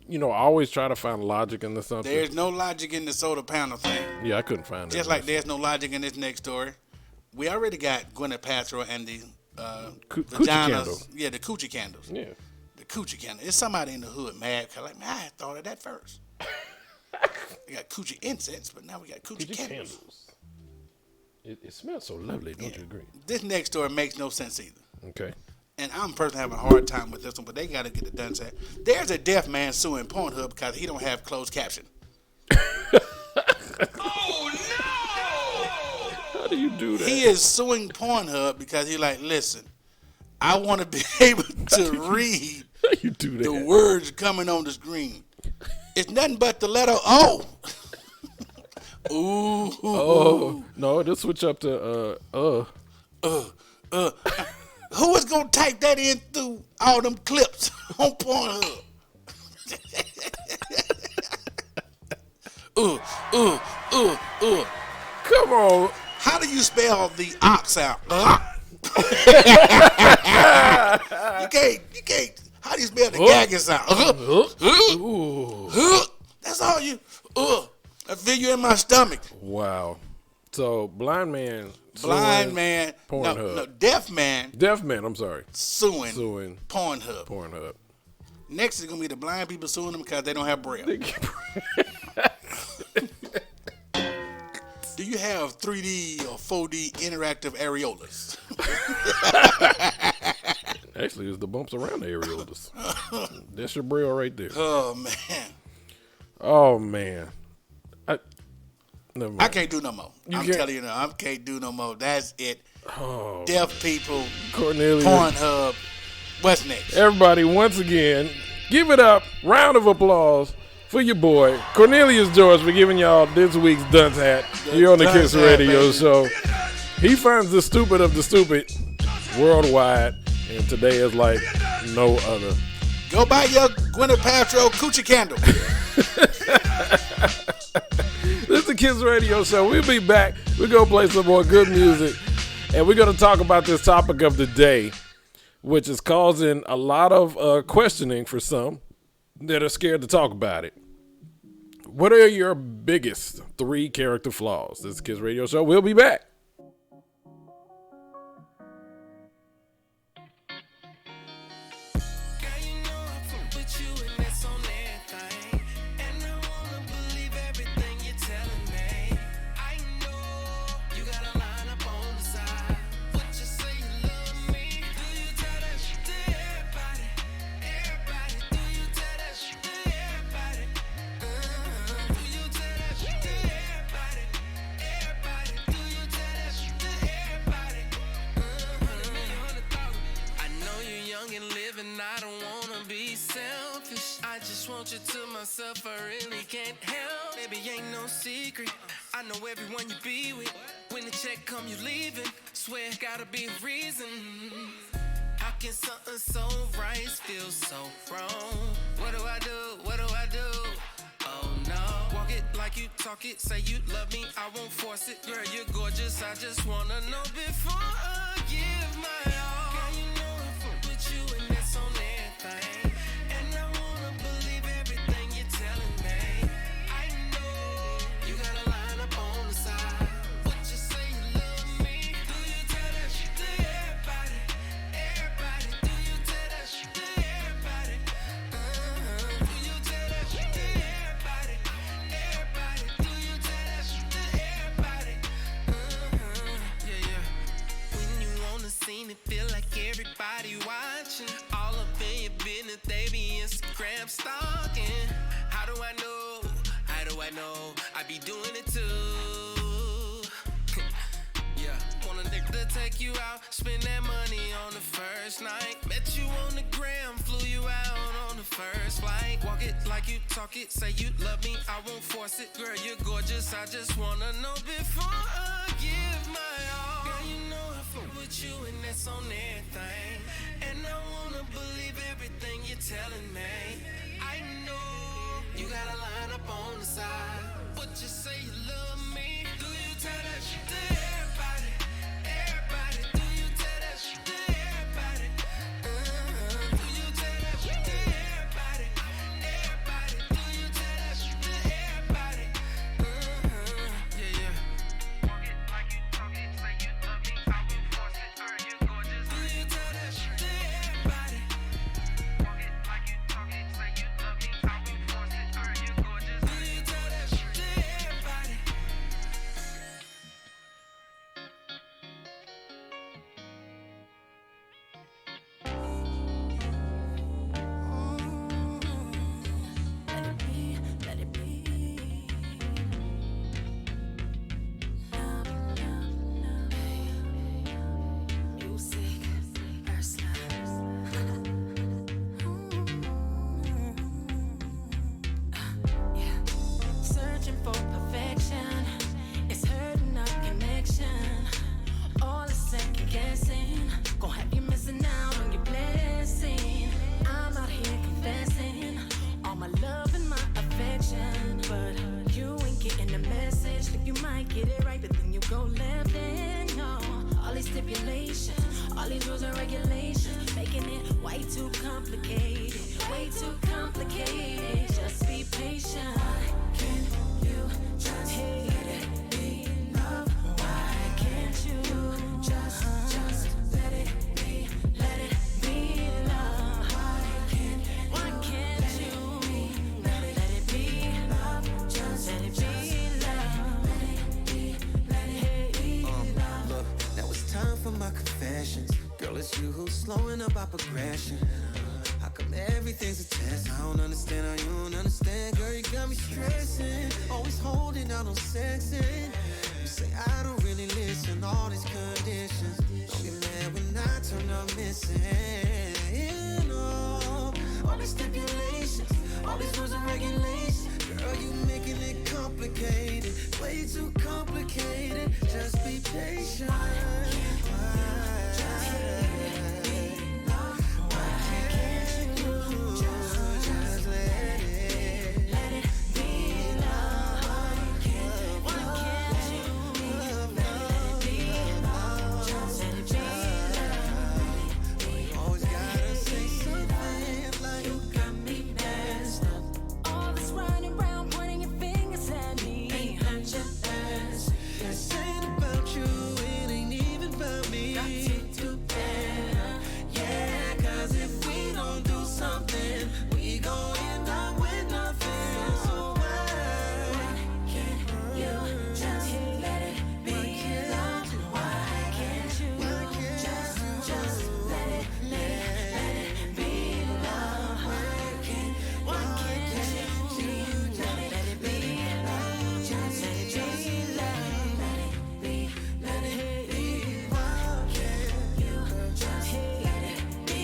I always try to find logic in this something. There's no logic in the solar panel thing. Yeah, I couldn't find it. Just like there's no logic in this next story. We already got Gwyneth Paltrow and the coochie candle. Yeah, the coochie candles. Yeah. The coochie candle. It's somebody in the hood mad because I had thought of that first. We got coochie incense, but now we got coochie candles. It smells so lovely, don't you agree? This next story makes no sense either. Okay. And I'm personally having a hard time with this one, but they got to get it done. There's a deaf man suing Pornhub because he don't have closed caption. Oh no! How do you do that? He is suing Pornhub because he's like, listen, I want to be able to read How you do that? the words coming on the screen. It's nothing but the letter O. Ooh. Oh no, just switch up to Who is gonna type that in through all them clips on Pornhub? Come on. How do you spell the ox out? You can't. How do you spell the gagging sound? That's all you. I feel you in my stomach. Wow. So blind man. Pornhub. No, deaf man. Deaf man. I'm sorry. Suing Pornhub. Pornhub. Next is gonna be the blind people suing them because they don't have braille. Do you have 3D or 4D interactive areolas? Actually, it's the bumps around the areolas. That's your braille right there. Oh man. Oh man. Never mind. I can't do no more. I'm telling you now, I can't do no more. That's it. Oh, Deaf people, Cornelius. Pornhub. What's next? Everybody, once again, give it up. Round of applause for your boy, Cornelius George, for giving y'all this week's Dunce Hat here on the Kiss Radio Show. He finds the stupid of the stupid worldwide, and today is like no other. Go buy your Gwyneth Paltrow coochie candle. This is the Kiss Radio Show. We'll be back. We're going to play some more good music, and we're going to talk about this topic of the day, which is causing a lot of questioning for some that are scared to talk about it. What are your biggest 3 character flaws? This is the Kiss Radio Show. We'll be back. I really can't help. Baby, ain't no secret. I know everyone you be with. When the check come, you leaving. Swear, gotta be a reason. How can something so right feel so wrong? What do I do? What do I do? Oh no. Walk it like you talk it. Say you love me, I won't force it. Girl, you're gorgeous. I just wanna know before I give my all. Girl, you know I fuck with you and that's on everything. It feel like everybody watching. All up in your business, they be Instagram stalking. How do I know? How do I know? I be doing it too. Yeah, wanna nigga to take you out, spend that money on the first night. Met you on the gram, flew you out on the first flight. Walk it like you talk it, say you love me, I won't force it. Girl, you're gorgeous, I just wanna know before I give my all. Girl, you know I fuck with you and that's on everything. And I wanna believe everything you're telling me. I know you got a line up on the side, but you say you love me. Do you tell that shit to everybody? Everybody, do you tell that shit to everybody? Do you tell that shit to everybody? Everybody, do you tell that shit to everybody? Yeah, yeah. Walk it like you talk it, say you love me, I will force it. Girl, you gorgeous. Do you tell that shit to everybody? Walk it like you talk it, say you love me, I will force it. Girl, you gorgeous. Do you tell that shit to everybody? Let it be, let it be. Music, Ursula. Yeah. Searching for perfection, it's hurting our connection. All the second guessing, gon' have you missing out on your blessing. I'm out here confessing all my love and my affection, but you ain't getting the message. Think you might get it right, but then you go left and no. All these stipulations, all these rules and regulations, making it way too complicated, way too complicated. Just be patient. Can you just let it be love? Why can't you just let it be love? Why can't you let it be love? Just let it be love. Look, now it's time for my confessions. Girl, it's you who's slowing up our progression. How come everything's a test? I don't understand how you don't understand. Girl, you got me stressing, always holding out on sexing. You say I don't really listen, all these conditions. Don't get mad when I turn up missing. You know, all these stipulations, all these rules and regulations. Girl, you making it complicated, way too complicated. Just be patient. All this running around pointing your fingers at me ain't hurt your ass. This ain't about you, it ain't even about me. Got to do better. Yeah, 'cause if we don't do something, we gon' end up with nothing. So why Can't you just let it be love? Why can't you just let it be love? Why can't you let it be love? Just let it be love. Let it be. Why can't you just let it be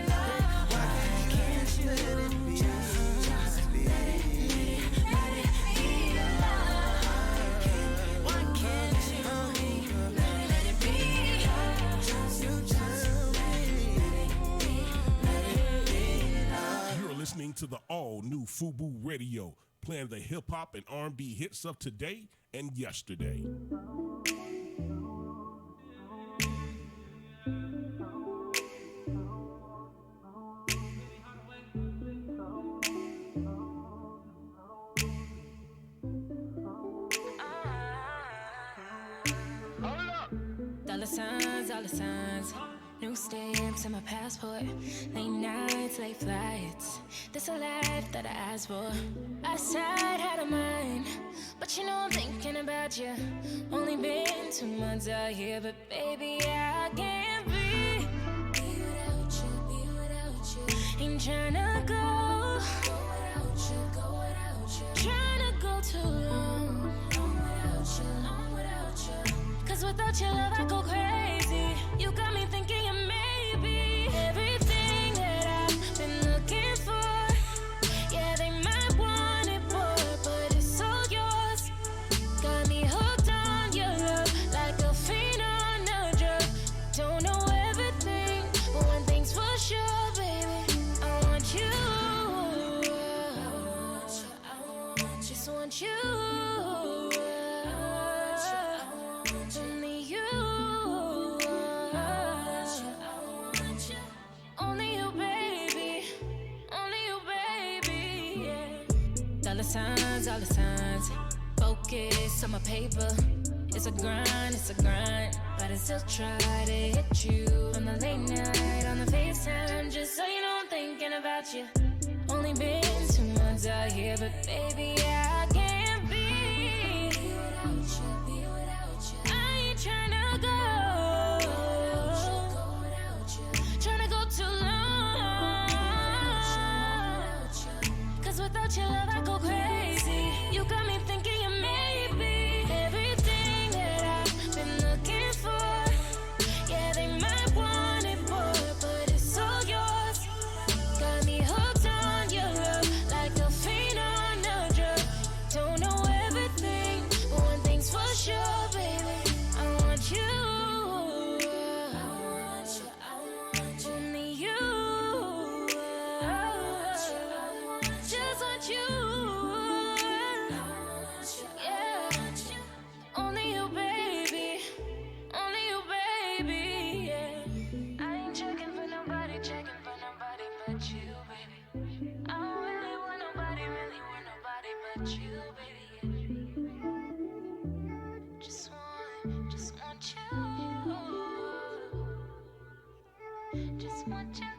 love? Why can't you just let it be love? Why can't you let it be? You're listening to the all-new FUBU Radio, playing the hip-hop and R&B hits of today and yesterday. Dollar signs, new stamps on my passport. Late nights, late flights. This a life that I asked for. I side had a mind, but you know I'm thinking about you. Only been 2 months out here, but baby I can't be without you. Ain't tryna go without you. Tryna go too long without you. 'Cause without your love I go crazy. the signs, all the signs. Focus on my paper. It's a grind, but I still try to hit you on the late night, on the FaceTime, just so you know I'm thinking about you. Only been 2 months out here, but baby, I can't be without you. I ain't tryna go too long. 'Cause without your love, I go crazy. You got me thinking you may be everything that I've been looking for. Yeah, they might want it more, but it's all yours. Got me hooked on your love like a fiend on a drug. Don't know everything, but one thing's for sure, baby. I want you. Only you. Just want you. Yeah. Only you, baby. Only you, baby. Yeah. I ain't checking for nobody but you, baby. I don't really want nobody but you, baby. Just want you. Just want you.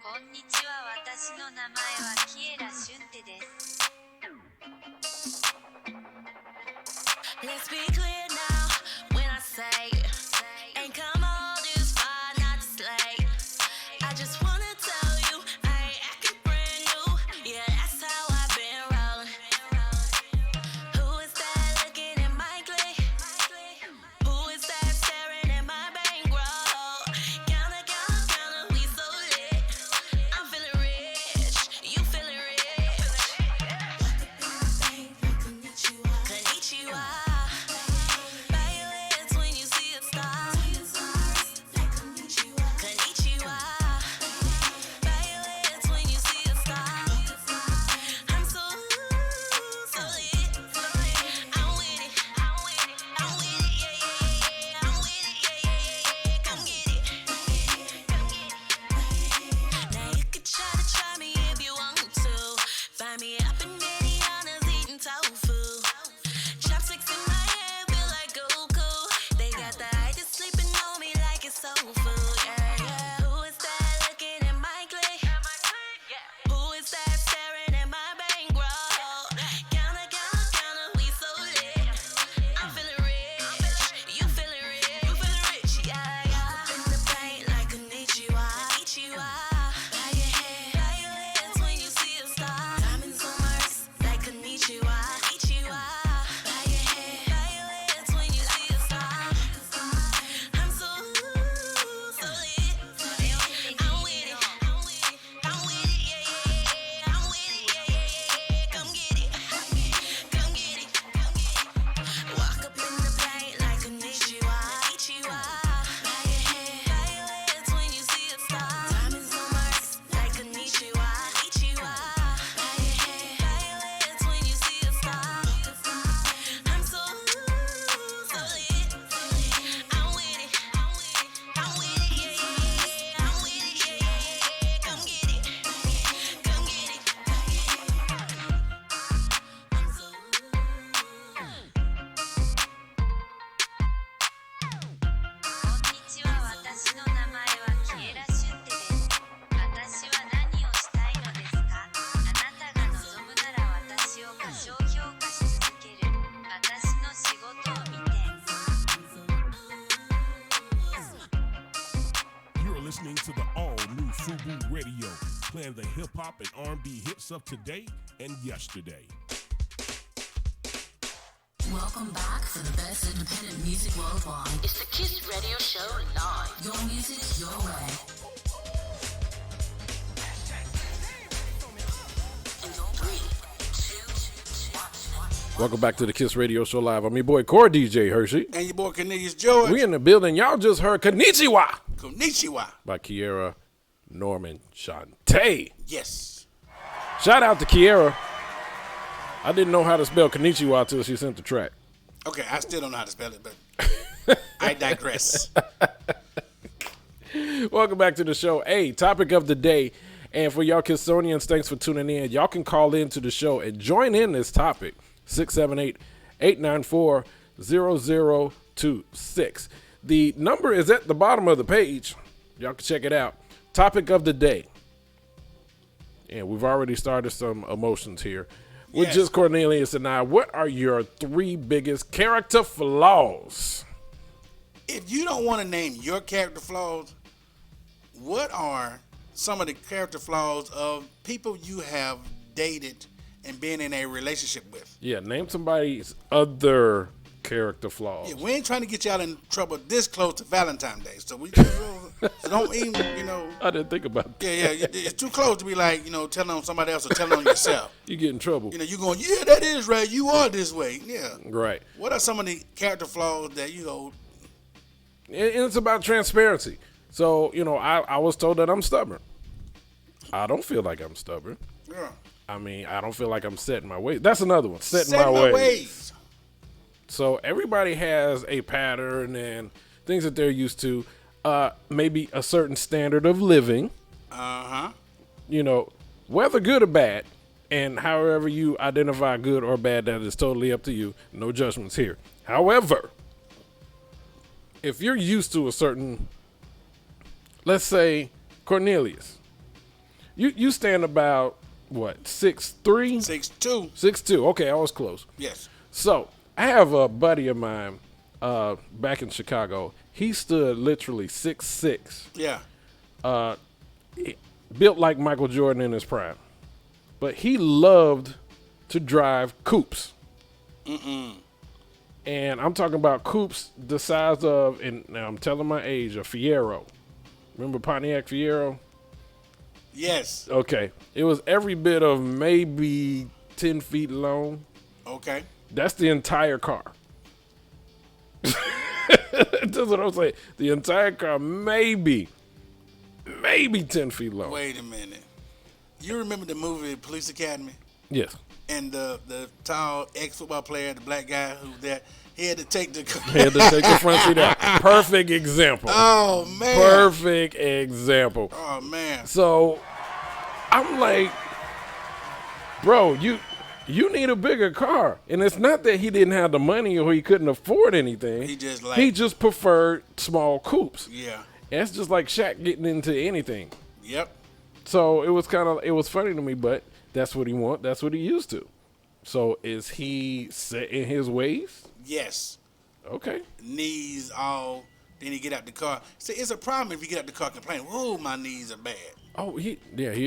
こんにちは、私の名前はキエラ・シュンテです。 Let's be clear now when I say ain't come all this far not to slay. I just wanna tell you I ain't acting brand new. Yeah, that's how I've been rolling. Who is that looking at my clay? Who is that staring at my bankroll? Counter, we so lit. I'm feeling rich, you feeling rich. Konnichiwa. Bow your heads when you see a star. Konnichiwa. Bow your heads when you see a star. I'm so lit. I'm with it, yeah, I'm with it, yeah. Come get it. Now you could try me if you want to. Find me up in Indiana's eating tofu. Chopsticks in my hand feel like Goku. They got the itis sleeping on me like it's soul food. Yeah. Who is that looking at my clay? Who is that staring at my bankroll? Counter, we so lit. I'm feeling rich, you feeling rich, yeah. Up in the bank like konnichiwa. Bow your heads when you see a star. Diamonds on my wrist like konnichiwa. Bow your heads when you see a star. I'm so lit. I'm with it, yeah. I'm with it, yeah. Come get it. Walk up in the bank like konnichiwa. Bow your heads when you see a star. Diamonds on my wrist like konnichiwa. Bow your heads when you see a star. I'm so lit. I'm with it, yeah. I'm with it, yeah. Come get it. I'm so こんにちは、私の名前はキエラ・シュンテです。私は何をしたいのですか？あなたが望むなら私を過小評価し続ける。私の仕事を見て。 You're listening to the all-new FUBU Radio, playing the hip-hop and R&B hits of today and yesterday. Welcome back for the best independent music worldwide. It's the Kiss Radio Show live. Your music, your way. In 3, 2, 1. Welcome back to the Kiss Radio Show live. I'm your boy Core DJ Hershey. And your boy Cornelius George. We in the building. Y'all just heard Konnichiwa Konnichiwa. by Kiera Norman Shantae. Yes. Shout out to Kiera. I didn't know how to spell Konnichiwa until she sent the track. Okay, I still don't know how to spell it, but I digress. Welcome back to the show. Hey, topic of the day. And for y'all Kissonians, thanks for tuning in. Y'all can call into the show and join in this topic. 678-894-0026. The number is at the bottom of the page. Y'all can check it out. Topic of the day. And we've already started some emotions here. With just Cornelius and I, what are your 3 biggest character flaws? If you don't want to name your character flaws, what are some of the character flaws of people you have dated and been in a relationship with? Yeah, name somebody's other character flaws. Yeah, we ain't trying to get y'all in trouble this close to Valentine's Day, so we so don't even, I didn't think about that. Yeah, it's too close to be like, telling on somebody else or telling on yourself. You get in trouble. You going, yeah, that is right. You are this way. Yeah. Right. What are some of the character flaws that And it's about transparency. So, I was told that I'm stubborn. I don't feel like I'm stubborn. Yeah. I mean, I don't feel like I'm set in my ways. That's another one. Set in Set my my ways. ways. So everybody has a pattern and things that they're used to. Maybe a certain standard of living. Uh-huh. Whether good or bad, and however you identify good or bad, that is totally up to you. No judgments here. However, if you're used to a certain, let's say, Cornelius, you stand about, what, 6'3"? 6'2". 6'2". Okay, I was close. Yes. So, I have a buddy of mine back in Chicago. He stood literally 6'6". Yeah. Built like Michael Jordan in his prime. But he loved to drive coupes. And I'm talking about coupes the size of, and now I'm telling my age, a Fiero. Remember Pontiac Fiero? Yes. Okay. It was every bit of maybe 10 feet long. Okay. That's the entire car. That's what I'm saying. The entire car, maybe 10 feet long. Wait a minute. You remember the movie Police Academy? Yes. And the tall ex-football player, the black guy who that he had to take the front seat out. Perfect example. Oh man. Perfect example. Oh man. So I'm like, bro, you need a bigger car. And it's not that he didn't have the money or he couldn't afford anything. He just preferred small coupes. Yeah. And it's just like Shaq getting into anything. Yep. So it was funny to me, but that's what he want. That's what he used to. So is he set in his ways? Yes. Okay. Knees all. Then he get out the car. See, it's a problem if you get out the car complaining, "Whoa, my knees are bad." Oh, he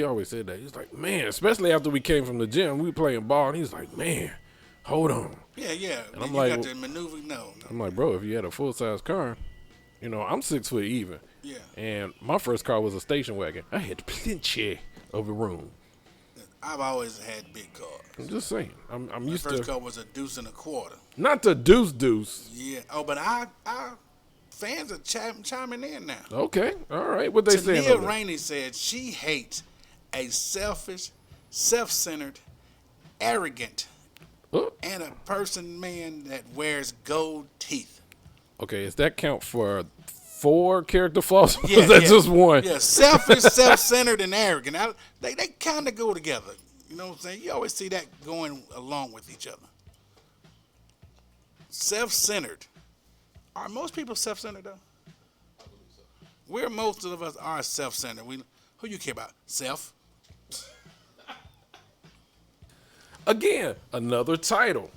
always said that. He's like, man, especially after we came from the gym, we were playing ball, and he's like, man, hold on. Yeah. And I'm I'm you like, got to maneuver. No. I'm like, bro, if you had a full size car, I'm 6 foot even. Yeah. And my first car was a station wagon. I had plenty of room. I've always had big cars. I'm just saying. I'm used to. My first car was a deuce and a quarter. Not the deuce. Yeah. Oh, but our fans are chiming in now. Okay. All right. What they saying? Tania Rainey said she hates a selfish, self-centered, arrogant, and a man that wears gold teeth. Okay. Does that count for 4 character flaws? Or is that just one? Yeah. Selfish, self-centered, and arrogant. They kind of go together. You know what I'm saying? You always see that going along with each other. Self-centered. Are most people self-centered though? I believe so. Where most of us are self-centered. Who you care about? Self. Again, another title.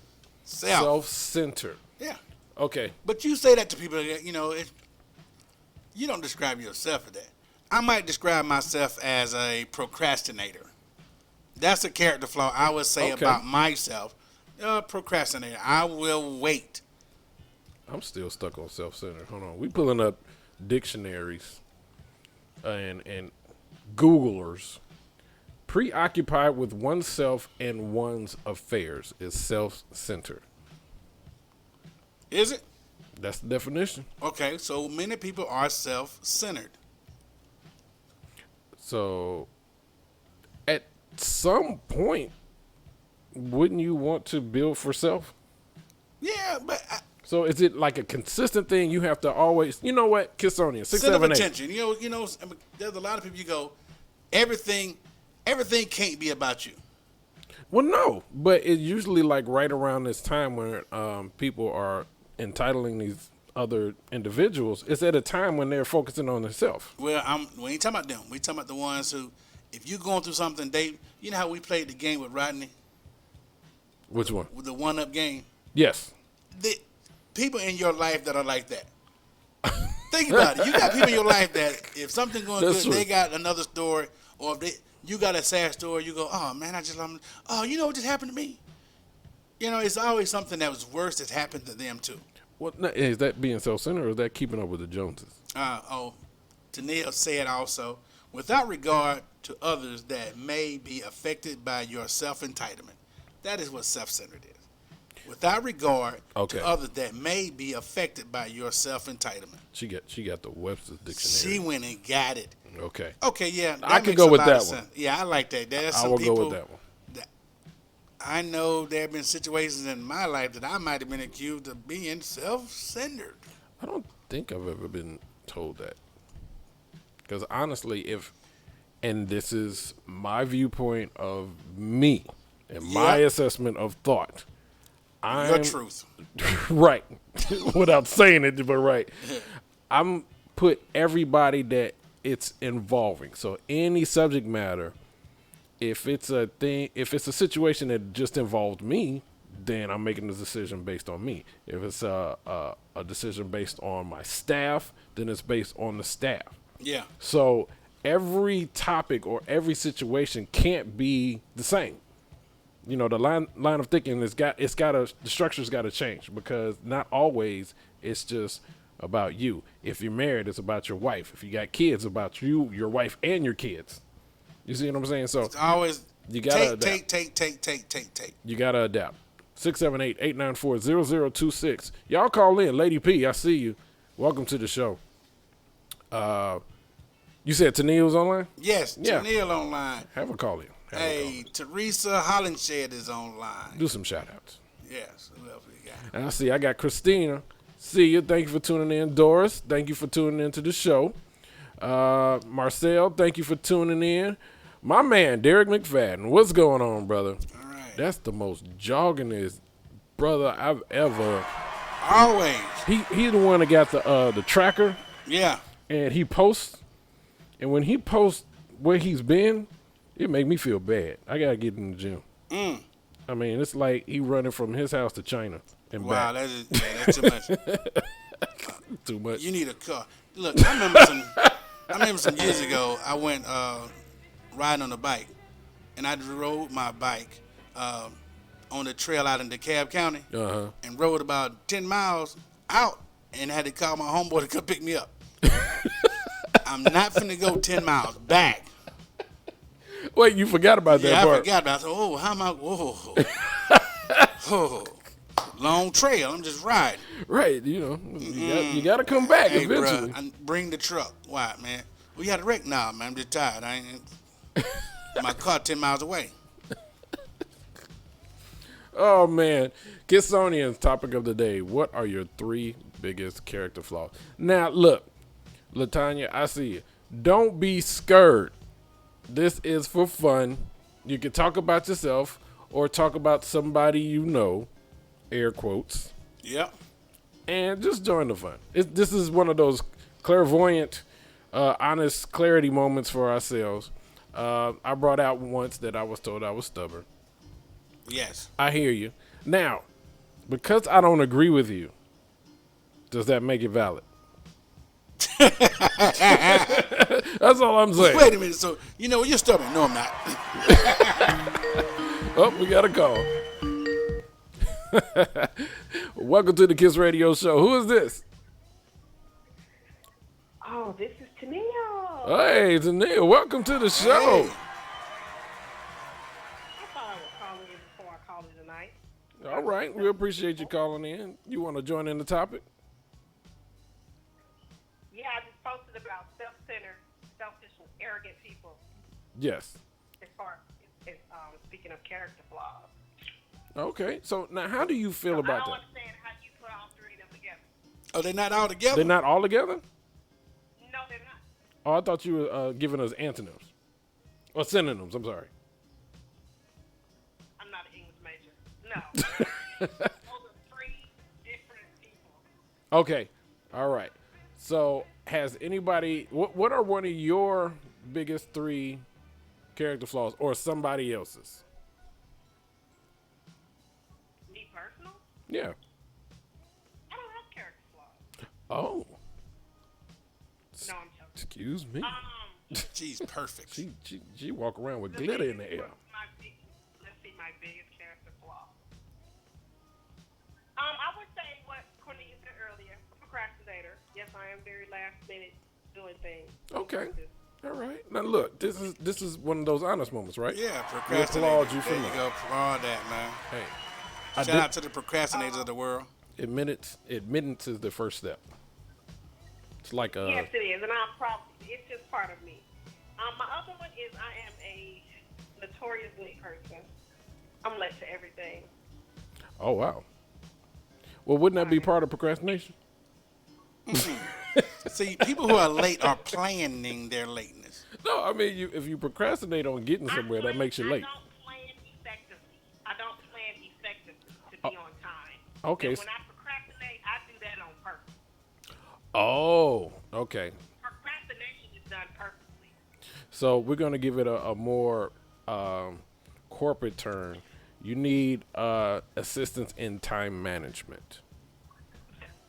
Self-centered. Yeah. Okay. But you say that to people. You don't describe yourself as that. I might describe myself as a procrastinator. That's a character flaw I would say about myself. Procrastinator. I will wait. I'm still stuck on self-centered. Hold on. We pulling up dictionaries and Googlers. Preoccupied with oneself and one's affairs is self-centered. Is it? That's the definition. Okay, so many people are self-centered. So at some point, wouldn't you want to build for self? Yeah, but So is it like a consistent thing? You have to always, you know what, Kissonia, 6, Center of 7, 8. attention. You know. I mean, there's a lot of people. You go, everything can't be about you. Well, no, but it's usually like right around this time when people are entitling these other individuals. It's at a time when they're focusing on themselves. Well, we ain't talking about them. We talking about the ones who, if you're going through something, you know how we played the game with Rodney, Which one? with the 1-up game. Yes. The people in your life that are like that. Think about it. You got people in your life that if something going That's good, true. they got another story, or if you got a sad story, you go, oh man, you know what just happened to me. You know, it's always something that was worse that's happened to them too. What is that being self-centered, or is that keeping up with the Joneses? Tennille said also, without regard to others that may be affected by your self-entitlement. That is what self-centered is. Without regard to others that may be affected by your self-entitlement. She got the Webster's dictionary. She went and got it. Okay. Okay, yeah. I could go with that one. Yeah, I like that. There's some I will people go with that one. I know there have been situations in my life that I might have been accused of being self-centered. I don't think I've ever been told that. Because honestly, and this is my viewpoint of me and my assessment of thought. Your truth. Right. Without saying it, but right. I'm put everybody that it's involving. So any subject matter, if it's a situation that just involved me, then I'm making a decision based on me. If it's a decision based on my staff, then it's based on the staff. Yeah. So every topic or every situation can't be the same. You know, the line of thinking the structure's got to change, because not always it's just about you. If you're married, it's about your wife. If you got kids, it's about you, your wife, and your kids. You see what I'm saying? So it's always you gotta adapt. Take. You gotta adapt. 678-894-0026. Y'all call in. Lady P, I see you. Welcome to the show. You said Tennille's online? Yes, Yeah. Tennille online. Have a call in. Hey, Teresa Hollenshed is online. Do some shout outs. Yes, who else we got? And I got Christina. See you. Thank you for tuning in. Doris, thank you for tuning in to the show. Marcel, thank you for tuning in. My man, Derek McFadden. What's going on, brother? All right. That's the most joggingest brother I've ever. Always. He the one that got the tracker. Yeah. And he posts. And when he posts where he's been, it make me feel bad. I gotta get in the gym. I mean, it's like he running from his house to China and wow, back. that's too much. Too much. You need a car. Look, I remember some years ago, I went riding on a bike, and I rode my bike on the trail out in DeKalb County, and rode about 10 miles out, and had to call my homeboy to come pick me up. I'm not finna go 10 miles back. Wait, you forgot about that part. Yeah, I forgot about it. Oh, how am I? Oh, long trail. I'm just riding. Right, you know, you got to come back eventually. Bruh, bring the truck. Why, man? We had a wreck now, man. I'm just tired. My car 10 miles away. Oh, man. Kissonian's topic of the day. What are your 3 biggest character flaws? Now, look, LaTanya, I see you. Don't be scared. This is for fun. You can talk about yourself or talk about somebody you know, air quotes. Yep. And just join the fun. This is one of those clairvoyant, honest clarity moments for ourselves. I brought out once that I was told I was stubborn. Yes. I hear you. Now, because I don't agree with you, does that make it valid? That's all I'm saying. Wait a minute. So, you know, you're stubborn. No, I'm not. Oh, we got a call. Welcome to the Kiss Radio Show. Who is this? Oh, this is Tennille. Hey, Tennille. Welcome to the show. I thought I would call you before I called you tonight. All right. We appreciate you calling in. You want to join in the topic? Yeah, I just posted about self-centered, selfish, and arrogant people. Yes. As far as speaking of character flaws. Okay. So now how do you feel about I don't that? understand how you put all 3 of them Oh, they're not all together? They're not all together? No, they're not. Oh, I thought you were giving us antonyms. Or synonyms, I'm sorry. I'm not an English major. No. Those are three different people. Okay. All right. So, has anybody... What are one of your biggest 3 character flaws or somebody else's? Me personal? Yeah. I don't have character flaws. Oh. No, I'm joking. Excuse me. She's perfect. She walk around with glitter in the air. Let's see my biggest character flaw. I would say what Cornelia said earlier, procrastinator. Yes, I am very last minute doing things. Okay. All right. Now look, this is one of those honest moments, right? Yeah, We procrastinator. applaud you for There you that. go. Applaud that, man. Hey. Shout out to the procrastinators of the world. Admittance is the first step. It's like Yes, it is, and I'm probably it's just part of me. My other one is I am a notorious late person. I'm late to everything. Oh wow. Well, wouldn't that be part of procrastination? See, people who are late are planning their lateness. No, I mean if you procrastinate on getting somewhere, that makes you late. I don't plan effectively. I don't plan effectively to be on time. Okay. And when I procrastinate, I do that on purpose. Oh, okay. Procrastination is done purposely. So we're gonna give it a more corporate term. You need assistance in time management.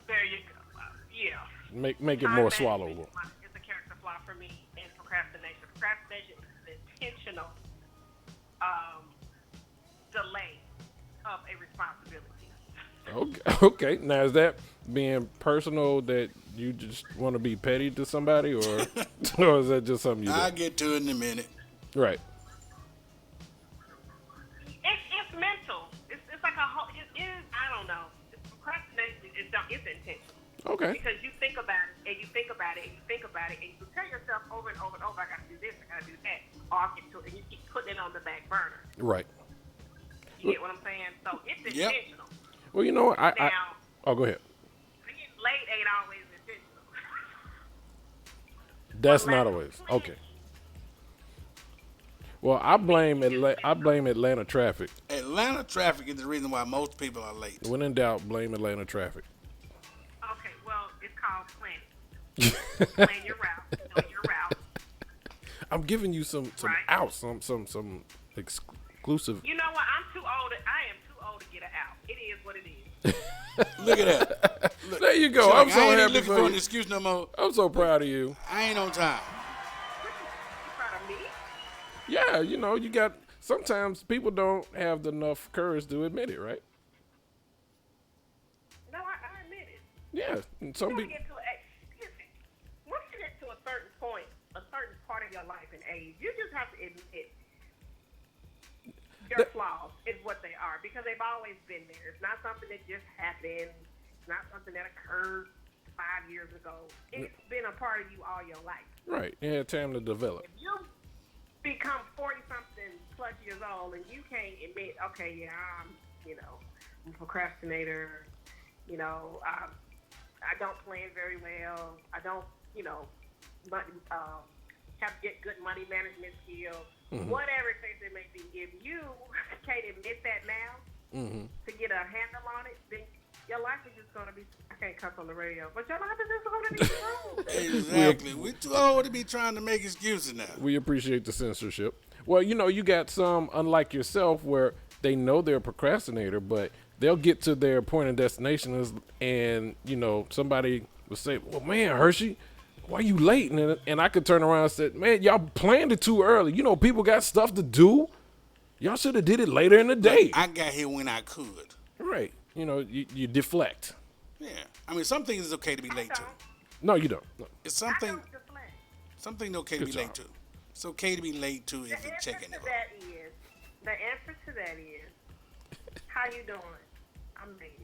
There you go. Yeah. Make it Time more management swallowable. is a character flaw for me in procrastination. Procrastination is an intentional delay of a responsibility. Okay. Now is that being personal that you just want to be petty to somebody, or or is that just something you do? I'll get to it in a minute. Right. It's mental. It's like a whole. It is. I don't know. Procrastination is intentional. Okay. Because you think about it and you think about it and you think about it and you tell yourself over and over and over, I gotta do this, I gotta do that. Or I'll get to it, and you keep putting it on the back burner. Right. You get what I'm saying? So it's intentional. Well, you know what? Now, go ahead. being late ain't always intentional. That's not always okay. Well, I blame Atlanta traffic. Atlanta traffic is the reason why most people are late. When in doubt, blame Atlanta traffic. Okay, well, it's called planning. Plan your route. Know your route. I'm giving you some outs, some exclusive. You know what? I am too old to get an out. It is what it is. Look at that. Look, There you go. Chuck, I'm so I ain't happy looking for for you. an excuse no more. I'm so proud of you. I ain't on time. You proud of me? Yeah, you know, you got. Sometimes people don't have enough courage to admit it, right? No, I admit it. Yeah, and some people. Once you get to a certain point, a certain part of your life and age, you just have to admit your flaws is what they are because they've always been there. It's not something that just happened. It's not something that occurred 5 years ago. It's been a part of you all your life. Right, you had time to develop. If you become 40-something plus years old and you can't admit, okay, yeah, I'm a procrastinator. I don't plan very well. I don't, have get good money management skills. Mm-hmm. Whatever it may be. If you can't admit that now to get a handle on it, then your life is just going to be, I can't cuss on the radio, but your life is just going to be ruined. Exactly. We're too old to be trying to make excuses now. We appreciate the censorship. Well, you got some, unlike yourself, where they know they're a procrastinator, but they'll get to their point of destination and, somebody will say, well, man, Hershey, why you late? And I could turn around and say, man, y'all planned it too early. People got stuff to do. Y'all should have did it later in the day. I got here when I could. Right. You deflect. Yeah. I mean, some things is okay to be late to. No, you don't. No. It's something okay to be late to. It's okay to be late to if you're checking it. The answer to that is, how you doing? I'm late.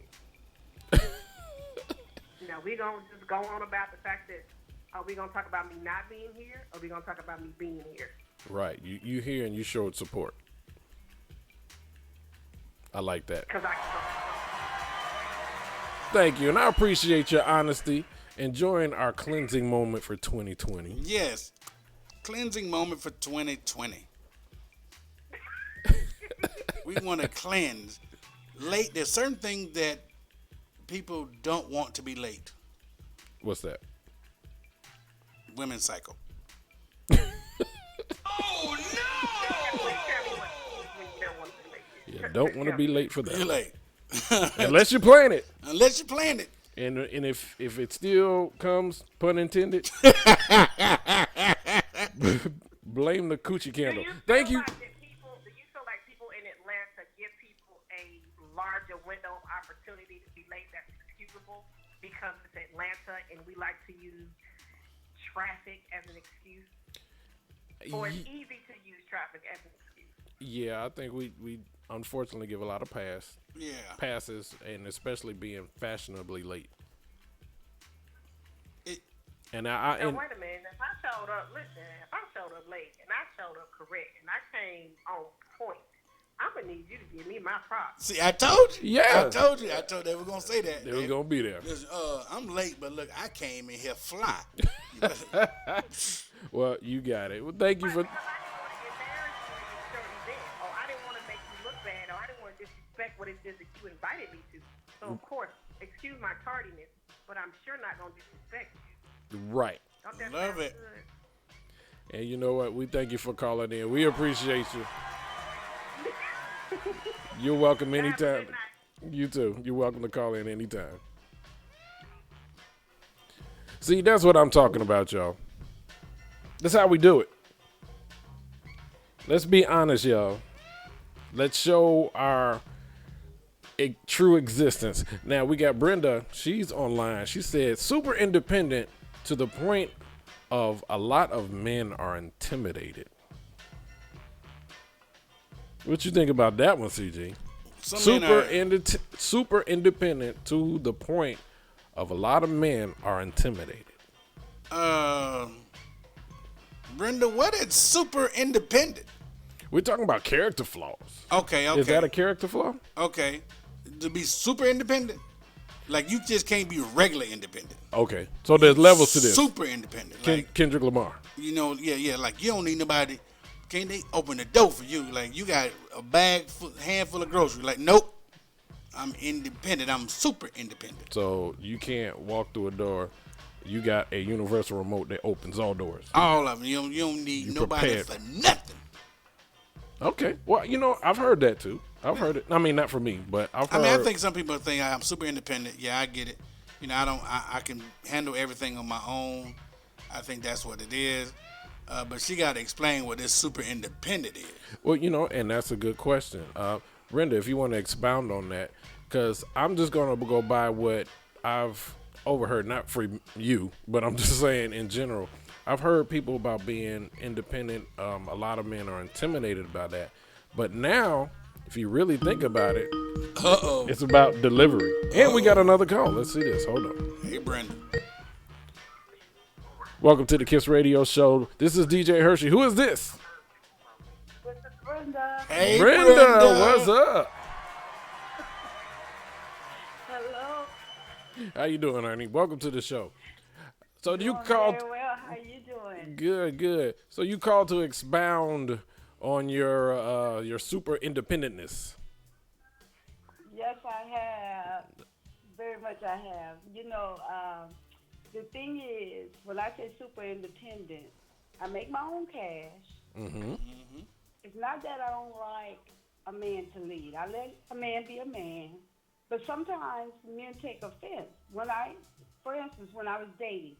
We're going to just go on about the fact that, are we going to talk about me not being here, or are we going to talk about me being here? Right. You here and you showed support. I like that. Because Thank you, and I appreciate your honesty. Enjoying our cleansing moment for 2020. Yes. Cleansing moment for 2020. We want to cleanse. Late. There's certain things that people don't want to be late. What's that? Women's cycle. Oh no! You don't want to be late for that. You're late. Unless you plan it. Unless you plan it. And if it still comes, pun intended, blame the coochie candle. Thank you. Do you feel like people in Atlanta give people a larger window of opportunity to be late that's excusable because it's Atlanta and we like to use traffic as an excuse? Or it's easy to use traffic as an excuse? Yeah, I think we unfortunately give a lot of passes, and especially being fashionably late. And wait a minute. If I showed up late and I showed up correct and I came on point, I'm gonna need you to give me my props. See, I told you. Yeah. I told you. They were gonna say that. They were gonna be there. Listen, I'm late, but look, I came in here fly. Well, you got it. Well, thank you for. Because I didn't want to embarrass you at your certain event, or I didn't want to make you look bad, or I didn't want to disrespect what it is that you invited me to. So of course, excuse my tardiness, but I'm sure not gonna disrespect you. Right. Don't that Love sound it. good? And you know what? We thank you for calling in. We appreciate you. You're welcome anytime. You too. You're welcome to call in anytime. See, that's what I'm talking about, y'all. That's how we do it. Let's be honest, y'all. Let's show our true existence. Now, we got Brenda. She's online. She said, super independent to the point of a lot of men are intimidated. What you think about that one, CG? Super independent to the point of a lot of men are intimidated. Brenda, what is super independent? We're talking about character flaws. Okay. Is that a character flaw? Okay. To be super independent? Like you just can't be regular independent. Okay. So there's levels to this. Super independent. Like, Kendrick Lamar. You know, yeah. Like you don't need nobody. Can't they open the door for you? Like you got a handful of groceries. Like, nope. I'm independent. I'm super independent. So you can't walk through a door. You got a universal remote that opens all doors. All of them. You don't need nobody prepared. for nothing. Okay. Well, I've heard that too. I've heard it. I mean, not for me, but I've heard. I think some people think I'm super independent. Yeah, I get it. I can handle everything on my own. I think that's what it is. But she got to explain what this super independent is. Well, and that's a good question. Brenda, if you want to expound on that, because I'm just going to go by what I've overheard, not for you, but I'm just saying in general. I've heard people about being independent. A lot of men are intimidated by that. But now, if you really think about it, it's about delivery. And we got another call. Let's see this. Hold on. Hey, Brenda. Welcome to the Kiss Radio Show. This is DJ Hershey. Who is this? This is Brenda. Hey, Brenda, what's up? Hello. How you doing, Ernie? Welcome to the show. So you called. Very well. How you doing? Good. So you called to expound on your super independentness. Yes, I have. Very much I have. The thing is, when I say super independent, I make my own cash. Mm-hmm. It's not that I don't like a man to lead. I let a man be a man. But sometimes men take offense. For instance, when I was dating,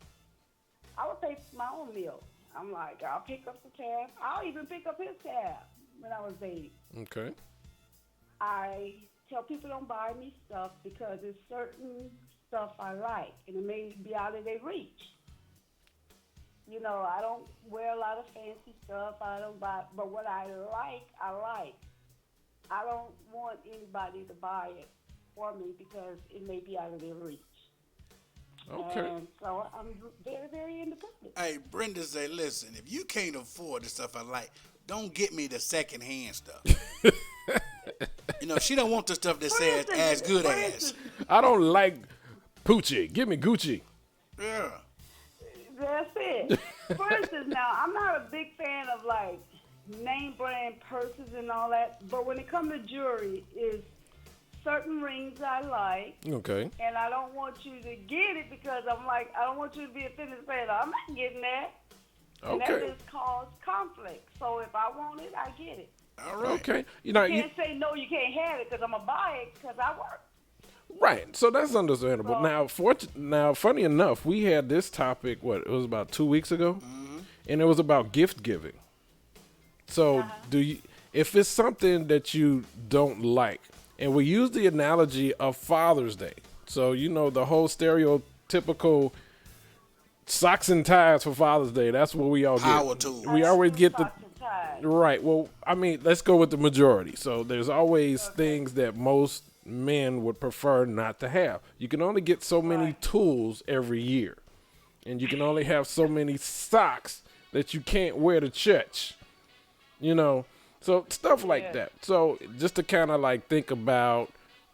I would pay for my own meal. I'm like, I'll pick up the tab. I'll even pick up his tab when I was dating. Okay. I tell people don't buy me stuff because there's certain stuff I like, and it may be out of their reach. I don't wear a lot of fancy stuff. I don't buy, but what I like, I like. I don't want anybody to buy it for me because it may be out of their reach. Okay. And so I'm very, very independent. Hey, Brenda say, listen, if you can't afford the stuff I like, don't get me the secondhand stuff. She don't want the stuff that says as good as. I don't like Poochie, give me Gucci. Yeah. That's it. For instance, now, I'm not a big fan of, like, name brand purses and all that, but when it comes to jewelry, is certain rings I like. Okay. And I don't want you to get it because I'm like, I don't want you to be offended saying, I'm not getting that. And Okay. that just cause conflict. So if I want it, I get it. All right. Okay. You know, You can't say, no, you can't have it because I'm going to buy it because I work. right. So that's understandable. Now, funny enough, we had this topic, it was about 2 weeks ago, and it was about gift giving. So if it's something that you don't like, and we use the analogy of Father's Day. So, you know, the whole stereotypical socks and ties for Father's Day. That's what we all get. Power tools. We always get the... Right. Well, I mean, let's go with the majority. So there's always things that most men would prefer not to have. You can only get so many tools every year. And you can only have so many socks that you can't wear to church. You know, so stuff like that. So just to kind of like think about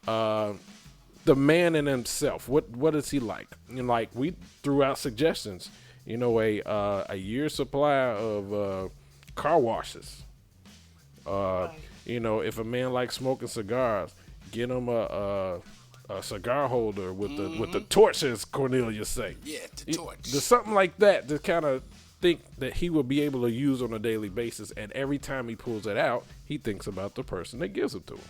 the man in himself. What is he like? You know, like we threw out suggestions. You know, a year's supply of car washes. You know, if a man likes smoking cigars, get him a cigar holder with the torch, as Cornelia say. Yeah, the torch. There's something like that to kind of think that he will be able to use on a daily basis, and every time he pulls it out, he thinks about the person that gives it to him.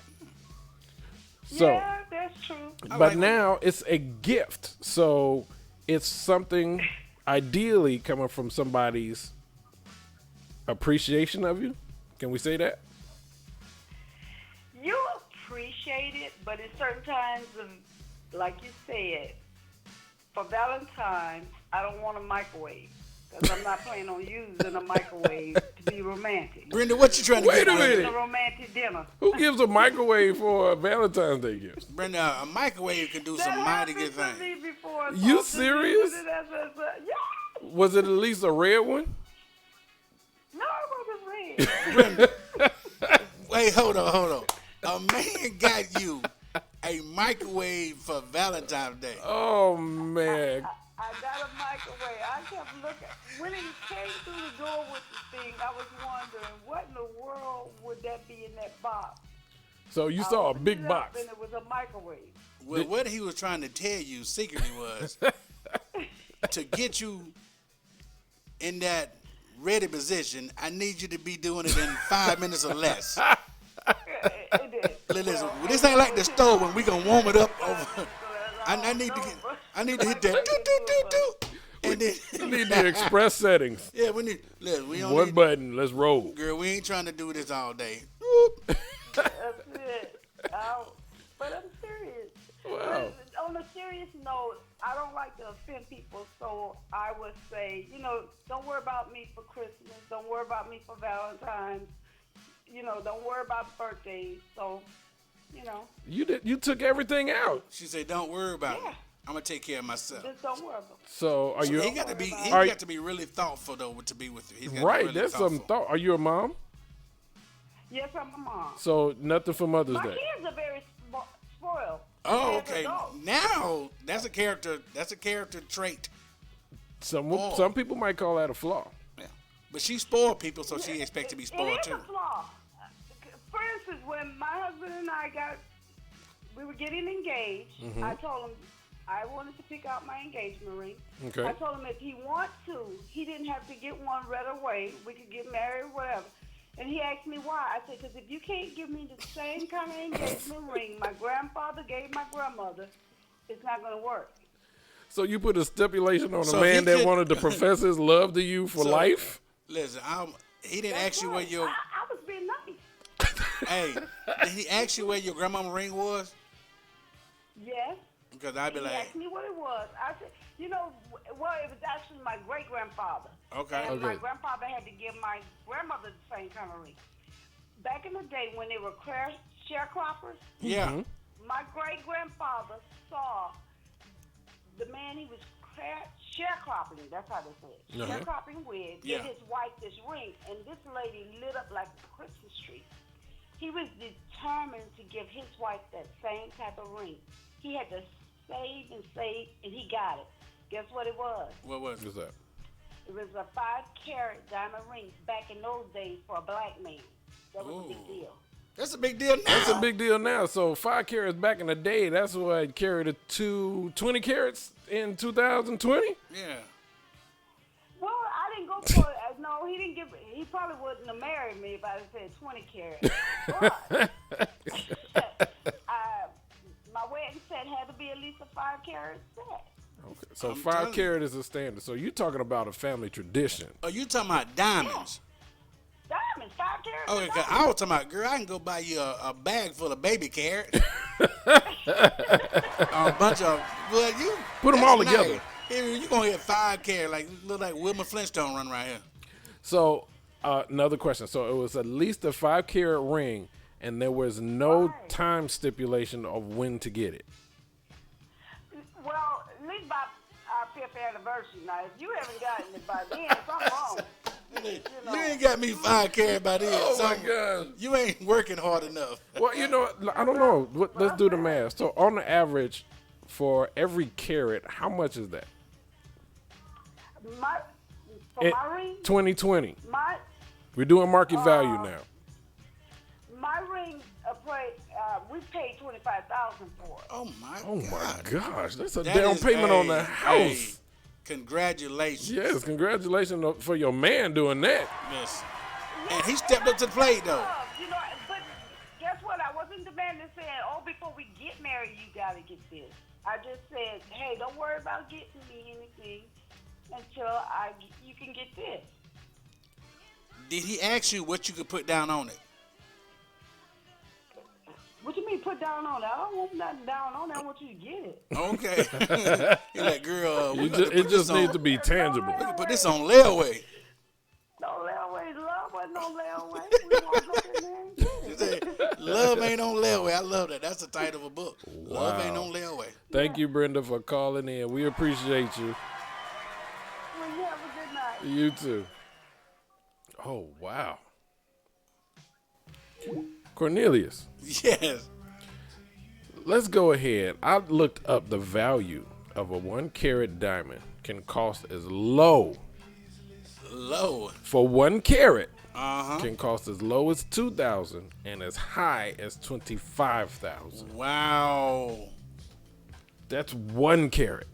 So, yeah, that's true. but now it's a gift, so it's something ideally coming from somebody's appreciation of you. Can we say that? You appreciate it, but in certain times, like you said, for Valentine's, I don't want a microwave. Because I'm not planning on using a microwave to be romantic. Brenda, what you trying to Wait get? a minute. A romantic dinner. Who gives a microwave for a Valentine's Day gift? Brenda, a microwave can do some mighty good things. You serious? Yeah. Was it at least a red one? No, it wasn't red. Wait, hold on. A man got you a microwave for Valentine's Day. Oh, man. I got a microwave. I kept looking. When it came through the door with the thing, I was wondering, what in the world would that be in that box? So you saw a big It up box. And it was a microwave. Well, what he was trying to tell you secretly was to get you in that ready position, I need you to be doing it in 5 minutes or less. Listen, this ain't like the stove when we gonna warm it up over. I need to hit that do. And then We need the express settings. Yeah, we need. Listen, we don't One need, button. Let's roll. Girl, we ain't trying to do this all day. That's it. But I'm serious. Wow. But on a serious note, I don't like to offend people, so I would say, don't worry about me for Christmas. Don't worry about me for Valentine's. Don't worry about birthdays. So, You took everything out. She said, "Don't worry about it. I'm gonna take care of myself." Just don't worry about it. So are you? He got to be really thoughtful though to be with you. He's gotta be Right. really That's thoughtful. some thought. Are you a mom? Yes, I'm a mom. So nothing for Mother's My Day. kids are very spoiled. Oh, They're okay. adults. Now that's a character trait. Some people might call that a flaw. Yeah. But she spoiled people, so she expects to be spoiled It is too. a flaw. For instance, when my husband and I we were getting engaged, Mhm. I told him I wanted to pick out my engagement ring. Okay. I told him if he wants to, he didn't have to get one right away. We could get married, whatever. And he asked me why. I said, because if you can't give me the same kind of engagement ring my grandfather gave my grandmother, it's not going to work. So you put a stipulation on So a man he that could- wanted to profess his love to you for So, life? Listen, he didn't ask you where your. I was being nice. Hey, did he ask you where your grandmama ring was? Yes. Because I'd be He like, asked me what it was. I said, it was actually my great-grandfather. Okay. And my Okay. grandfather had to give my grandmother the same kind of ring. Back in the day when they were sharecroppers, yeah. Mm-hmm. my great-grandfather saw the man he was sharecropping, that's how they say it, Uh-huh. sharecropping with, Yeah. give his wife this ring, and this lady lit up like a Christmas tree. He was determined to give his wife that same type of ring. He had to saved and saved, and he got it. Guess what it was? What was What's that? It was a 5-carat diamond ring back in those days for a black man. That was a big deal. That's a big deal now. That's a big deal now. So 5 carats back in the day, that's what carried it to 20 carats in 2020? Yeah. Well, I didn't go for it. No, he didn't give. He probably wouldn't have married me if I had said 20 carats. But my wedding set had to be at least a 5-carat set. Okay. So I'm 5 telling carat is a standard. So you're talking about a family tradition. Oh, you talking about diamonds? Diamonds, 5 carats. Okay, cause I was talking about, girl, I can go buy you a bag full of baby carrots. A bunch of, well, you Put 'em that's all nice. together. Here, you gonna get 5 carats, like look like Wilma Flintstone running right here. So another question. So it was at least a 5 carat ring, and there was no time stipulation of when to get it. Well, at least by our 5th anniversary. Now, if you haven't gotten it by then, something wrong. You ain't got me 5 carats by then. Oh, my so God. You ain't working hard enough. Well, you know, I don't know. Let's do the math. So on the average, for every carat, how much is that? For my ring? 2020. My We're doing market value now. My ring, we paid $25,000 for it. Oh my Gosh, that's a That down is payment on the a- house. hey, congratulations. Yes, congratulations for your man doing that. Yes. And he stepped up to the plate though. You know, but guess what? I wasn't demanding saying, oh, before we get married, you got to get this. I just said, hey, don't worry about getting me anything until you can get this. Did he ask you what you could put down on it? What you mean put down on it? I don't want nothing down on it. I want you to get it. Okay. You're like, girl, It just needs to be tangible. We can put this on layaway. No layaway. Love wasn't no layaway. We want to go in there and get it. You say, Love Ain't on Layaway. I love that. That's the title of a book. Love Ain't on Layaway. Thank you, Brenda, for calling in. We appreciate you. Well, you have a good night. You too. Oh, wow. Cornelius. Yes. Let's go ahead. I looked up the value of a 1 carat diamond can cost as low for 1 carat can cost as low as $2,000 and as high as $25,000. Wow. That's 1 carat.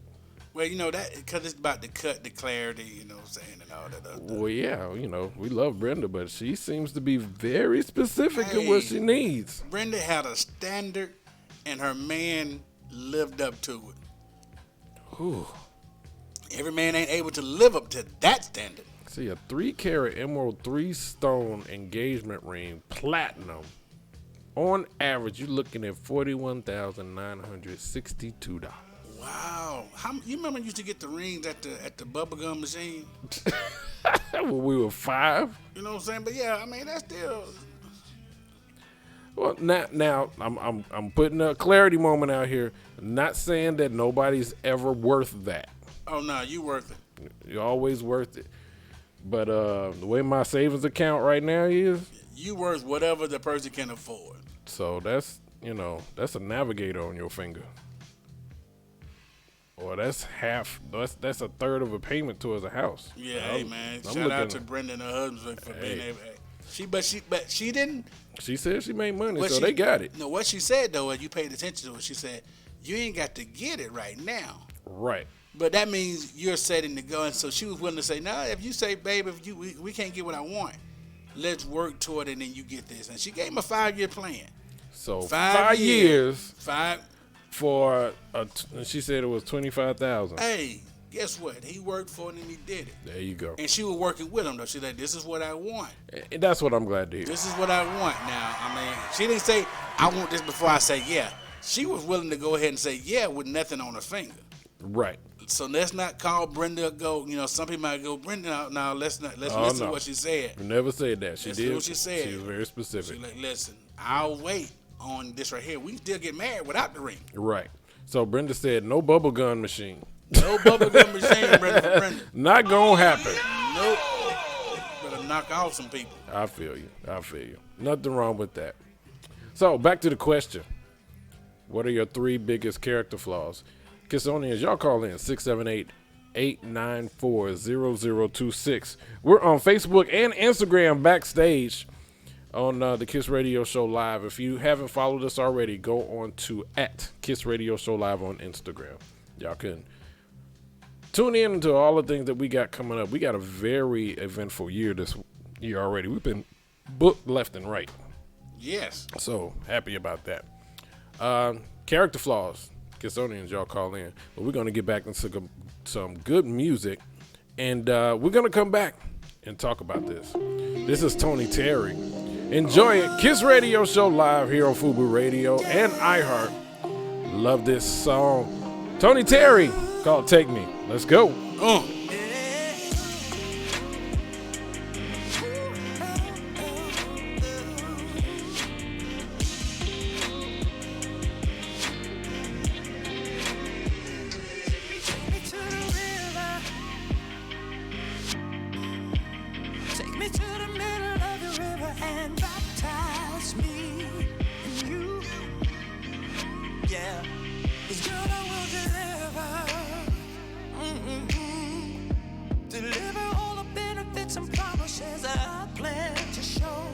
Well, you know, that because it's about the cut, the clarity, you know what I'm saying, and all that other. Well, yeah, you know, we love Brenda, but she seems to be very specific in what she needs. Brenda had a standard, and her man lived up to it. Ooh. Every man ain't able to live up to that standard. See, a 3 carat emerald 3-stone engagement ring, platinum. On average, you're looking at $41,962. Wow. You remember you used to get the rings at the bubblegum machine? When we were 5. You know what I'm saying? But yeah, I mean that's still. Well, now I'm putting a clarity moment out here. Not saying that nobody's ever worth that. Oh no, you worth it. You're always worth it. But the way my savings account right now is, You worth whatever the person can afford. so that's a navigator on your finger. Or that's half. That's a third of a payment towards a house. Yeah, hey man. I'm Shout out looking- to Brenda and her husband for being Hey. able. But she didn't. She said she made money, what so she- they got it. No, what she said though, and you paid attention to it, she said, "You ain't got to get it right now." Right. But that means you're setting the goal, and so she was willing to say, "No, if you say, babe, we can't get what I want, let's work toward it, and then you get this." And she gave him a 5-year plan. So 5 years. 5. For and she said it was 25,000. Hey, guess what? He worked for it and he did it. There you go. And she was working with him though. She's like, "This is what I want. And that's what I'm glad to hear. This is what I want." Now, I mean, she didn't say, "I want this" before I say yeah. She was willing to go ahead and say yeah with nothing on her finger. Right. So let's not call Brenda a go. You know, some people might go, "Brenda, now let's listen to what she said." You never said that. She Let's did. do what she said. She was very specific. She's like, "Listen, I'll wait on this right here. We still get married without the ring. Right. So Brenda said no bubble gun machine. No bubblegum machine, Brenda. Not gonna happen. Nope. Better knock off some people." I feel you. Nothing wrong with that. So back to the question. What are your 3 biggest character flaws? Kissonians, y'all call in 678-894-0026. We're on Facebook and Instagram backstage on the Kiss Radio Show Live. If you haven't followed us already, go on to @Kiss Radio Show Live on Instagram. Y'all can tune in to all the things that we got coming up. We got a very eventful year this year already. We've been booked left and right. Yes. So happy about that. Character flaws. Kissonians, y'all call in. But we're going to get back into some good music. And we're going to come back and talk about this. This is Tony Terry. Enjoy it. Kiss Radio Show Live here on FUBU Radio and iHeart. Love this song. Tony Terry, called Take Me. Let's go. Take me to the middle of the river and baptize me in you. Yeah, 'cause girl, I will deliver. Deliver all the benefits and promises that I plan to show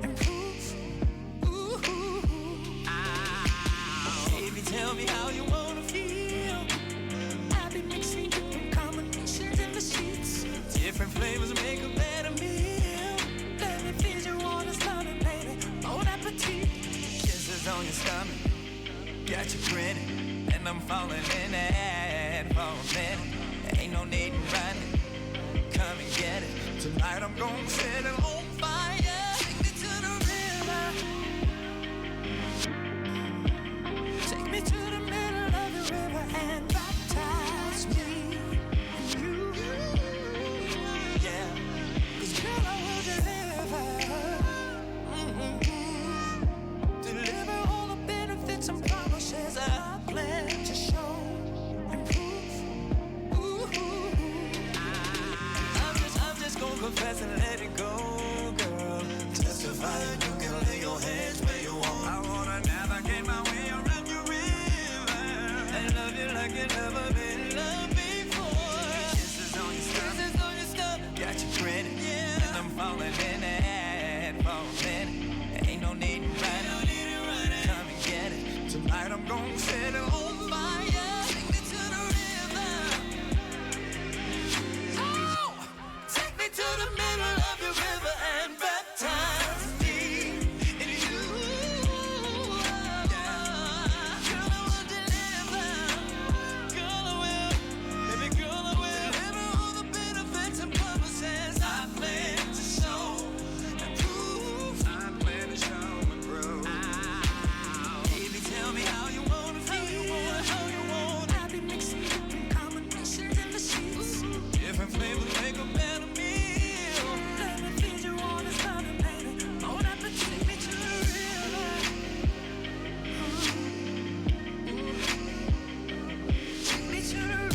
and prove. Ooh, baby, tell me how you wanna feel. I'll be mixing different combinations in the sheets. Different flavors make a better meal. Let me feed you on this loving, baby. Bon appetit. Kisses on your stomach, got you grinning, and I'm falling in that for a minute. Ain't no need in running. Come and get it. Tonight I'm gonna set it on fire. Take me to the river. Take me to the middle of the river and baptize me in you. Yeah, 'cause girl, I will deliver. Deliver all the benefits and promises that I plan to show and prove. I'm just gonna confess and let it go, girl. Testify that you can lay your hands where you want. I wanna navigate my way around your river and love you like you never been loved before. Kisses on your stuff, got you grinning, and I'm falling in that for a minute. Ain't no need in running. Come and get it. Tonight I'm gonna set it on fire. Take me to the river. Oh, take me to the middle of the river and baptize me in you. Girl, I will deliver. Girl, I will. Baby girl, I will. Deliver all the benefits and promises I plan to show and prove. I plan to show and prove. Baby, tell me how you wanna feel. How you want. I'll be mixing different combinations in the sheets. Different flavors make a better meal. Let me feed you on this loving, baby. Bon appetit. Take me to the river. Take me to the river.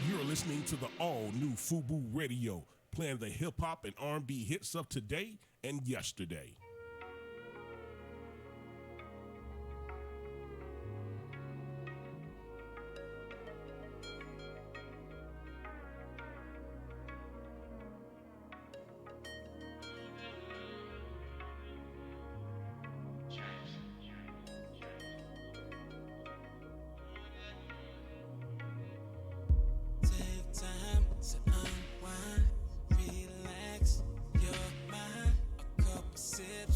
You're listening to the all-new FUBU Radio, playing the hip-hop and R&B hits of today and yesterday. Take time to unwind, relax your mind. A cup of sip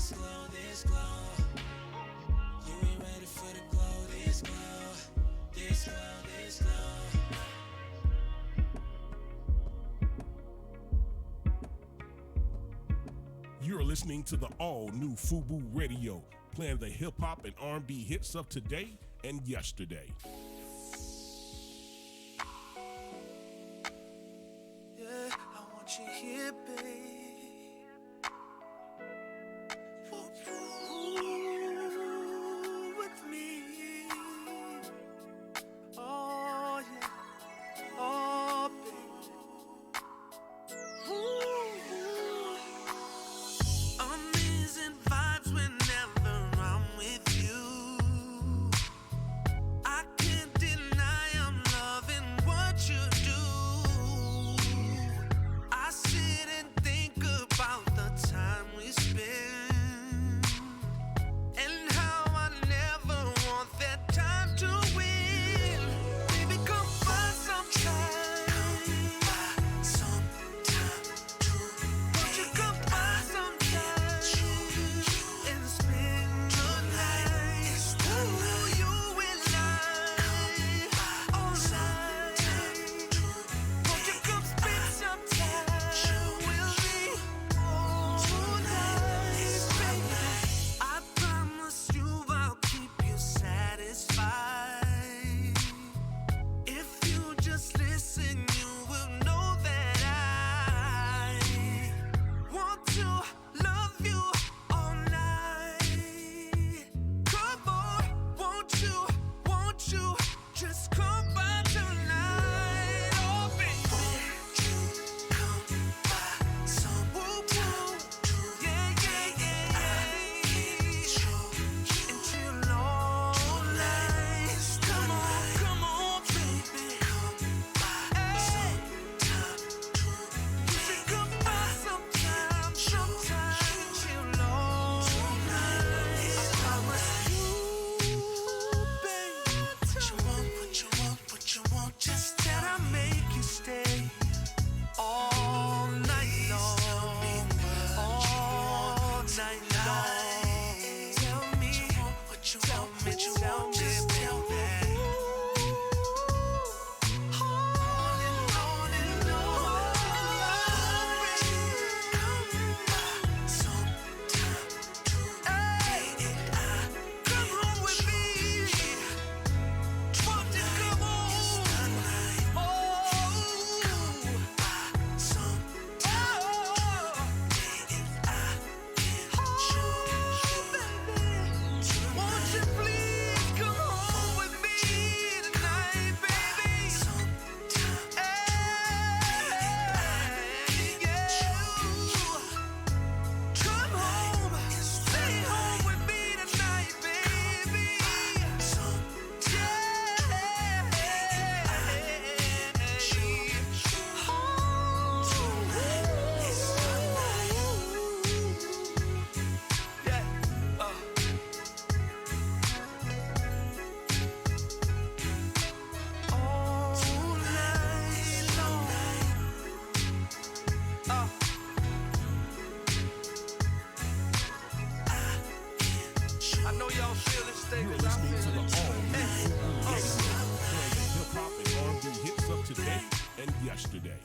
this glow, this glow. You ain't ready for the glow, this glow, this glow, this glow. You're listening to the all-new FUBU Radio, playing the hip-hop and R&B hits of today and yesterday. Yeah, I want you here, babe. Ooh, with me. Oh, yeah. Oh, baby. Ooh. Amazing vibes whenever I'm with you. I can't deny I'm loving what you do. I sit and think about the time we spend and how I never want that time to win. Baby, come by sometime. Won't you come by sometime and spend the night? Ooh, you and I all night. Won't you come spend some time with me all night, baby? I promise you I'll keep you satisfied. If you just listen, you will know that I want to love you all night. Come on, won't you just come by tonight? Oh, baby, come by some yeah, yeah, yeah, and chill all night. Come on, baby, come by sometime. You should come by sometime, chill all night. I promise you, babe, what you want, just that I make you stay all night long, all night long. Tell me what you want, baby. On and on and on. Come by sometime tonight. Come home with me. Won't you come home? Oh, come by sometime. Won't you please come home with me tonight, baby? Come home, stay home with me tonight, baby. I know y'all feel this thing, You're 'cause I listening to feel the it. all-new FUBU Radio, playing the hip-hop and R&B hits of today and yesterday.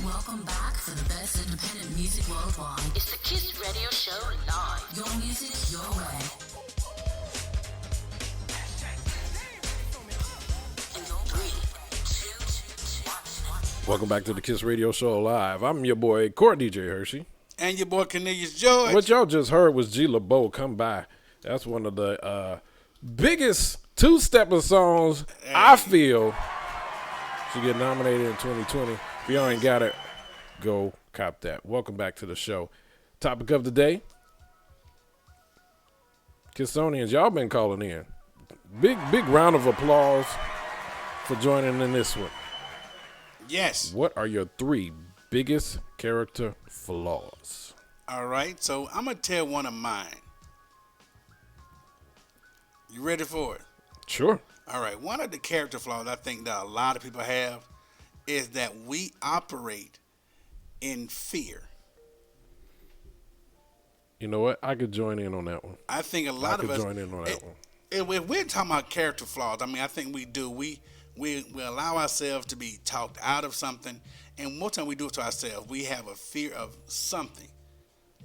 Welcome back for the best independent music worldwide. It's the Kiss Radio Show live. Your music, your way. In 3, 2, 1. Welcome back to the Kiss Radio Show Live. I'm your boy, Court DJ Hershey. And your boy Cornelius George. What y'all just heard was G. LeBeau, Come By. That's one of the biggest two-stepper songs, I feel, to get nominated in 2020. If y'all ain't got it, go cop that. Welcome back to the show. Topic of the day, Kissonians, y'all been calling in. Big round of applause for joining in this one. Yes. What are your 3 biggest character flaws? All right, so I'm going to tell one of mine. You ready for it? Sure. All right, one of the character flaws I think that a lot of people have is that we operate in fear. You know what? I could join in on that one. I think a lot of us join in on that one. If we're talking about character flaws, I mean, I think we do. We allow ourselves to be talked out of something, and most time we do it to ourselves. We have a fear of something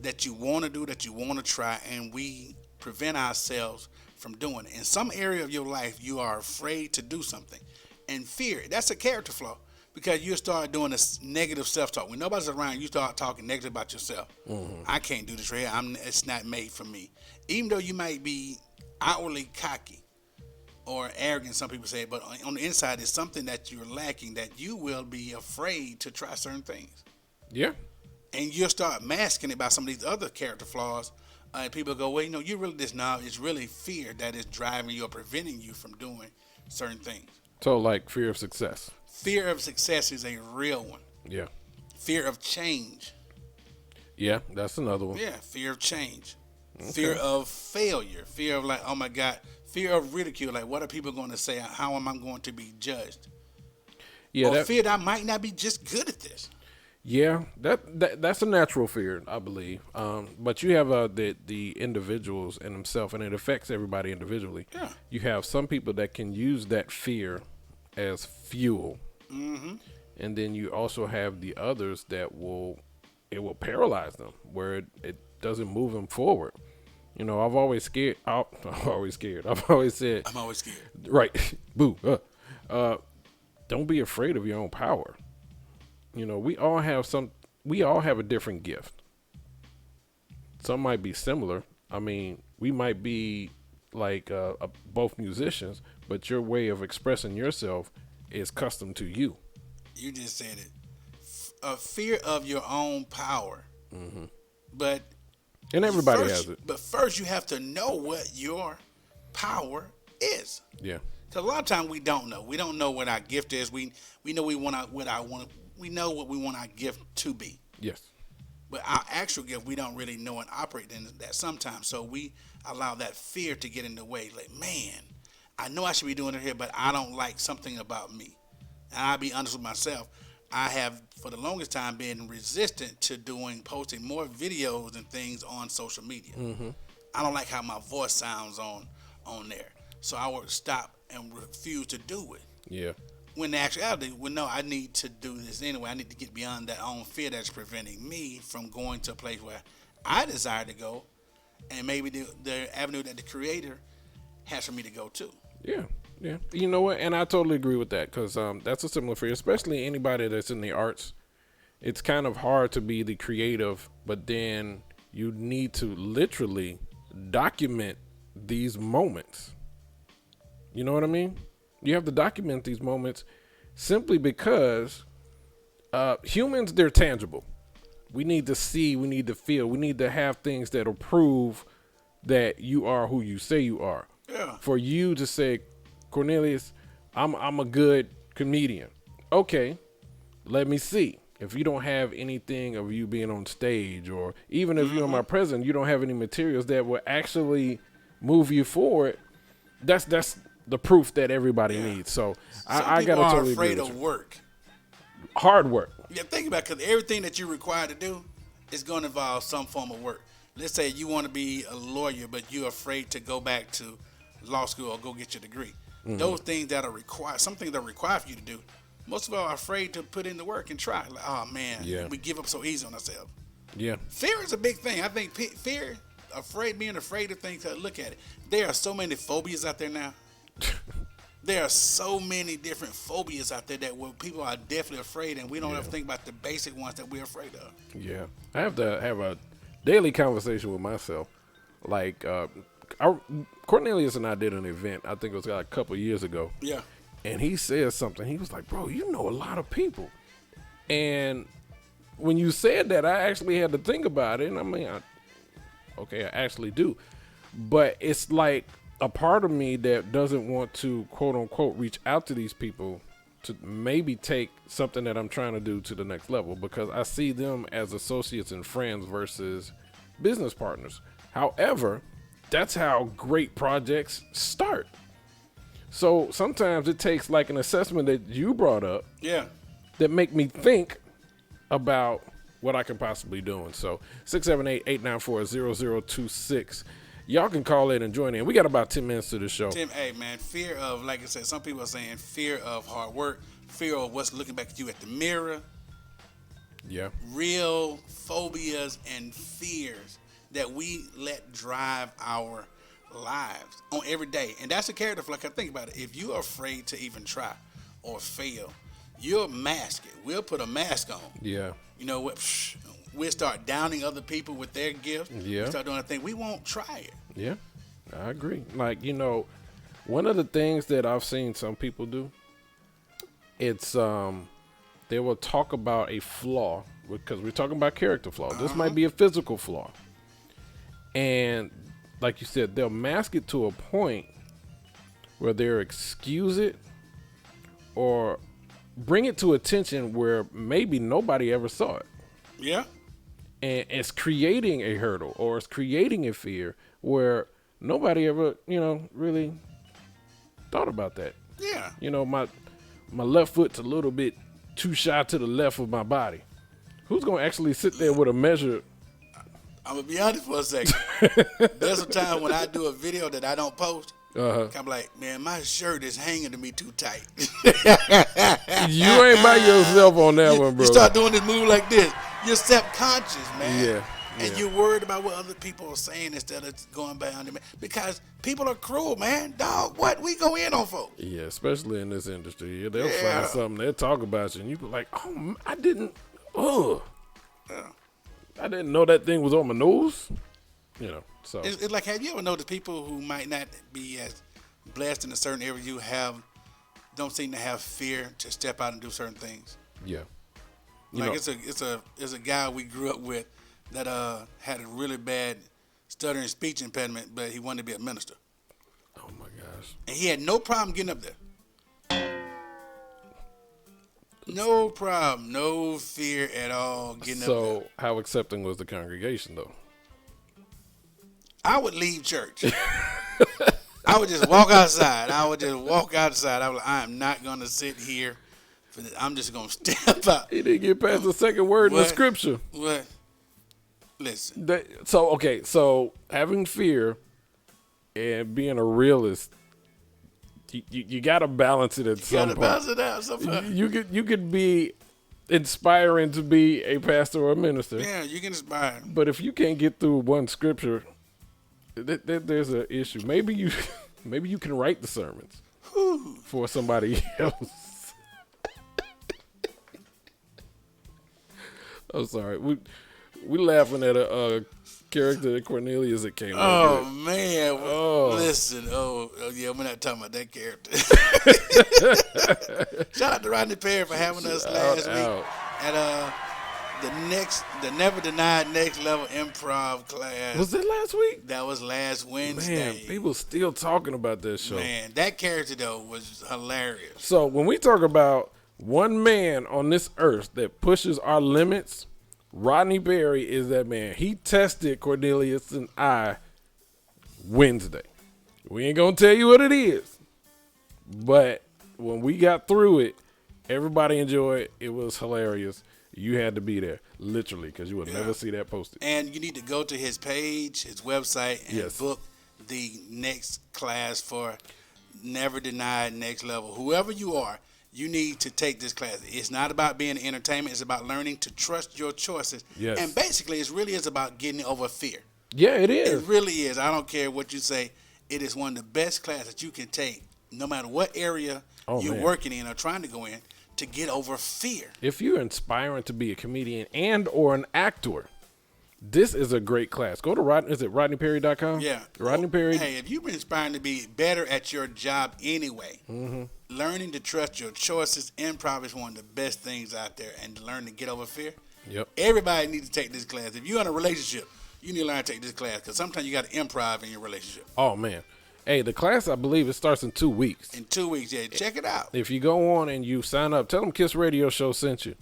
that you want to do, that you want to try, and we prevent ourselves from doing it. In some area of your life, you are afraid to do something, and fear. That's a character flaw because you start doing this negative self-talk. When nobody's around, you start talking negative about yourself. I can't do this right here. It's not made for me. Even though you might be outwardly cocky or arrogant, some people say, but on the inside it's something that you're lacking, that you will be afraid to try certain things. Yeah. And you'll start masking it by some of these other character flaws. People go, well, you're really this now. It's really fear that is driving you or preventing you from doing certain things. So like fear of success. Fear of success is a real one. Yeah. Fear of change. Yeah, that's another one. Yeah, fear of change. Okay. Fear of failure. Fear of like, oh my God. Fear of ridicule. Like, what are people going to say? How am I going to be judged? Yeah. Or fear that I might not be just good at this. Yeah, that's a natural fear, I believe. But you have the individuals in themselves, and it affects everybody individually. Yeah. You have some people that can use that fear as fuel. Mm-hmm. And then you also have the others that will paralyze them, where it doesn't move them forward. I've always said, I'm always scared. Right. Boo. Don't be afraid of your own power. We all have a different gift. Some might be similar. I mean, we might be like both musicians, but your way of expressing yourself is custom to you. You just said it. A fear of your own power. Mm-hmm. But and everybody has it. But first, you have to know what your power is. Yeah. Because a lot of times we don't know. We don't know what our gift is. We know we know what we want our gift to be. Yes. But our actual gift, we don't really know and operate in that sometimes. So we allow that fear to get in the way. Like, man, I know I should be doing it here, but I don't like something about me. And I'll be honest with myself. I have, for the longest time, been resistant to posting more videos and things on social media. Mm-hmm. I don't like how my voice sounds on there. So I would stop and refuse to do it. Yeah. When the actuality, no, I need to do this anyway. I need to get beyond that own fear that's preventing me from going to a place where I desire to go, and maybe the avenue that the Creator has for me to go to. Yeah. Yeah. You know what? And I totally agree with that, because that's a similar fear, especially anybody that's in the arts. It's kind of hard to be the creative, but then you need to literally document these moments. You know what I mean? You have to document these moments simply because humans, they're tangible. We need to see, we need to feel, we need to have things that'll prove that you are who you say you are. Yeah. For you to say, Cornelius, I'm a good comedian. Okay, let me see. If you don't have anything of you being on stage, or even if you're my president, you don't have any materials that will actually move you forward, that's the proof that everybody needs. So I got to totally agree with you. Afraid of work. Hard work. Yeah, think about it, because everything that you're required to do is going to involve some form of work. Let's say you want to be a lawyer, but you're afraid to go back to law school or go get your degree. Mm-hmm. Those things that are required, some things that are required for you to do, most of us are afraid to put in the work and try. Like, oh man, we give up so easy on ourselves. Yeah. Fear is a big thing. I think fear, being afraid of things. Look at it. There are so many phobias out there now. There are so many different phobias out there that people are definitely afraid, and we don't ever think about the basic ones that we're afraid of. Yeah. I have to have a daily conversation with myself. Like, Cornelius and I did an event, I think it was like a couple years ago. Yeah. And he said something. He was like, bro, you know a lot of people. And when you said that, I actually had to think about it. And I mean, I actually do. But it's like a part of me that doesn't want to, quote unquote, reach out to these people to maybe take something that I'm trying to do to the next level, because I see them as associates and friends versus business partners. However, that's how great projects start. So sometimes it takes like an assessment that you brought up, that make me think about, what I can possibly do. So 678-894-0026. Y'all can call in and join in. We got about 10 minutes to the show. Tim, hey man, fear of, like I said, some people are saying fear of hard work, fear of what's looking back at you at the mirror. Yeah. Real phobias and fears that we let drive our lives on every day. And that's a character flaw. Think about it. If you're afraid to even try or fail, you'll mask it. We'll put a mask on. Yeah. You know what? We'll start downing other people with their gifts. Yeah. We'll start doing a thing. We won't try it. Yeah, I agree. Like, you know, one of the things that I've seen some people do, it's they will talk about a flaw, because we're talking about character flaw. This might be a physical flaw. And like you said, they'll mask it to a point where they'll excuse it or bring it to attention where maybe nobody ever saw it. Yeah. And it's creating a hurdle, or it's creating a fear where nobody ever, you know, really thought about that. Yeah. You know, my left foot's a little bit too shy to the left of my body. Who's going to actually sit there with a measure? I'm going to be honest for a second. There's a time when I do a video that I don't post. I'm like, man, my shirt is hanging to me too tight. You ain't by yourself on that one, bro. You start doing this move like this. You're subconscious, man. Yeah. And you're worried about what other people are saying instead of going behind them. Because people are cruel, man. Dog, what we go in on folks? Yeah, especially in this industry. They'll find something, they'll talk about you, and you be like, oh, I didn't know that thing was on my nose. You know, so. It's like, have you ever noticed people who might not be as blessed in a certain area you don't seem to have fear to step out and do certain things? Yeah. It's a guy we grew up with that had a really bad stuttering speech impediment, but he wanted to be a minister. Oh my gosh. And he had no problem getting up there. No problem, no fear at all getting up there. So how accepting was the congregation though? I would leave church. I would just walk outside. I was like, I am not going to sit here. I'm just going to step out. He didn't get past the second word in the scripture. What? Listen. So having fear and being a realist, you got to balance it at some point. You got to balance it out sometime. You could be inspiring to be a pastor or a minister. Yeah, you can inspire. But if you can't get through one scripture, there's an issue. Maybe you can write the sermons for somebody else. I'm sorry. We laughing at a character that Cornelius that came up with. Man. Listen. Yeah, we're not talking about that character. Shout out to Rodney Perry for having us last week at the Never Denied Next Level Improv class. Was that last week? That was last Wednesday. Man, people still talking about that show. Man, that character though was hilarious. So when we talk about one man on this earth that pushes our limits, Rodney Perry is that man. He tested Cornelius and I Wednesday. We ain't gonna tell you what it is, but when we got through it, everybody enjoyed it. It was hilarious. You had to be there, literally, because you would never see that posted. And you need to go to his page, his website, and book the next class for Never Denied Next Level. Whoever you are, you need to take this class. It's not about being entertainment. It's about learning to trust your choices. Yes. And basically, it really is about getting over fear. Yeah, it is. It really is. I don't care what you say. It is one of the best classes that you can take, no matter what area you're working in or trying to go in, to get over fear. If you're inspiring to be a comedian and or an actor, this is a great class. Go to RodneyPerry.com? Yeah. Rodney Perry. Hey, if you've been inspiring to be better at your job anyway, learning to trust your choices, improv is one of the best things out there, and to learn to get over fear. Yep. Everybody needs to take this class. If you're in a relationship, you need to learn to take this class, because sometimes you got to improv in your relationship. Oh, man. Hey, the class, I believe, it starts in 2 weeks. In 2 weeks, yeah. Check it out. If you go on and you sign up, tell them Kiss Radio Show sent you.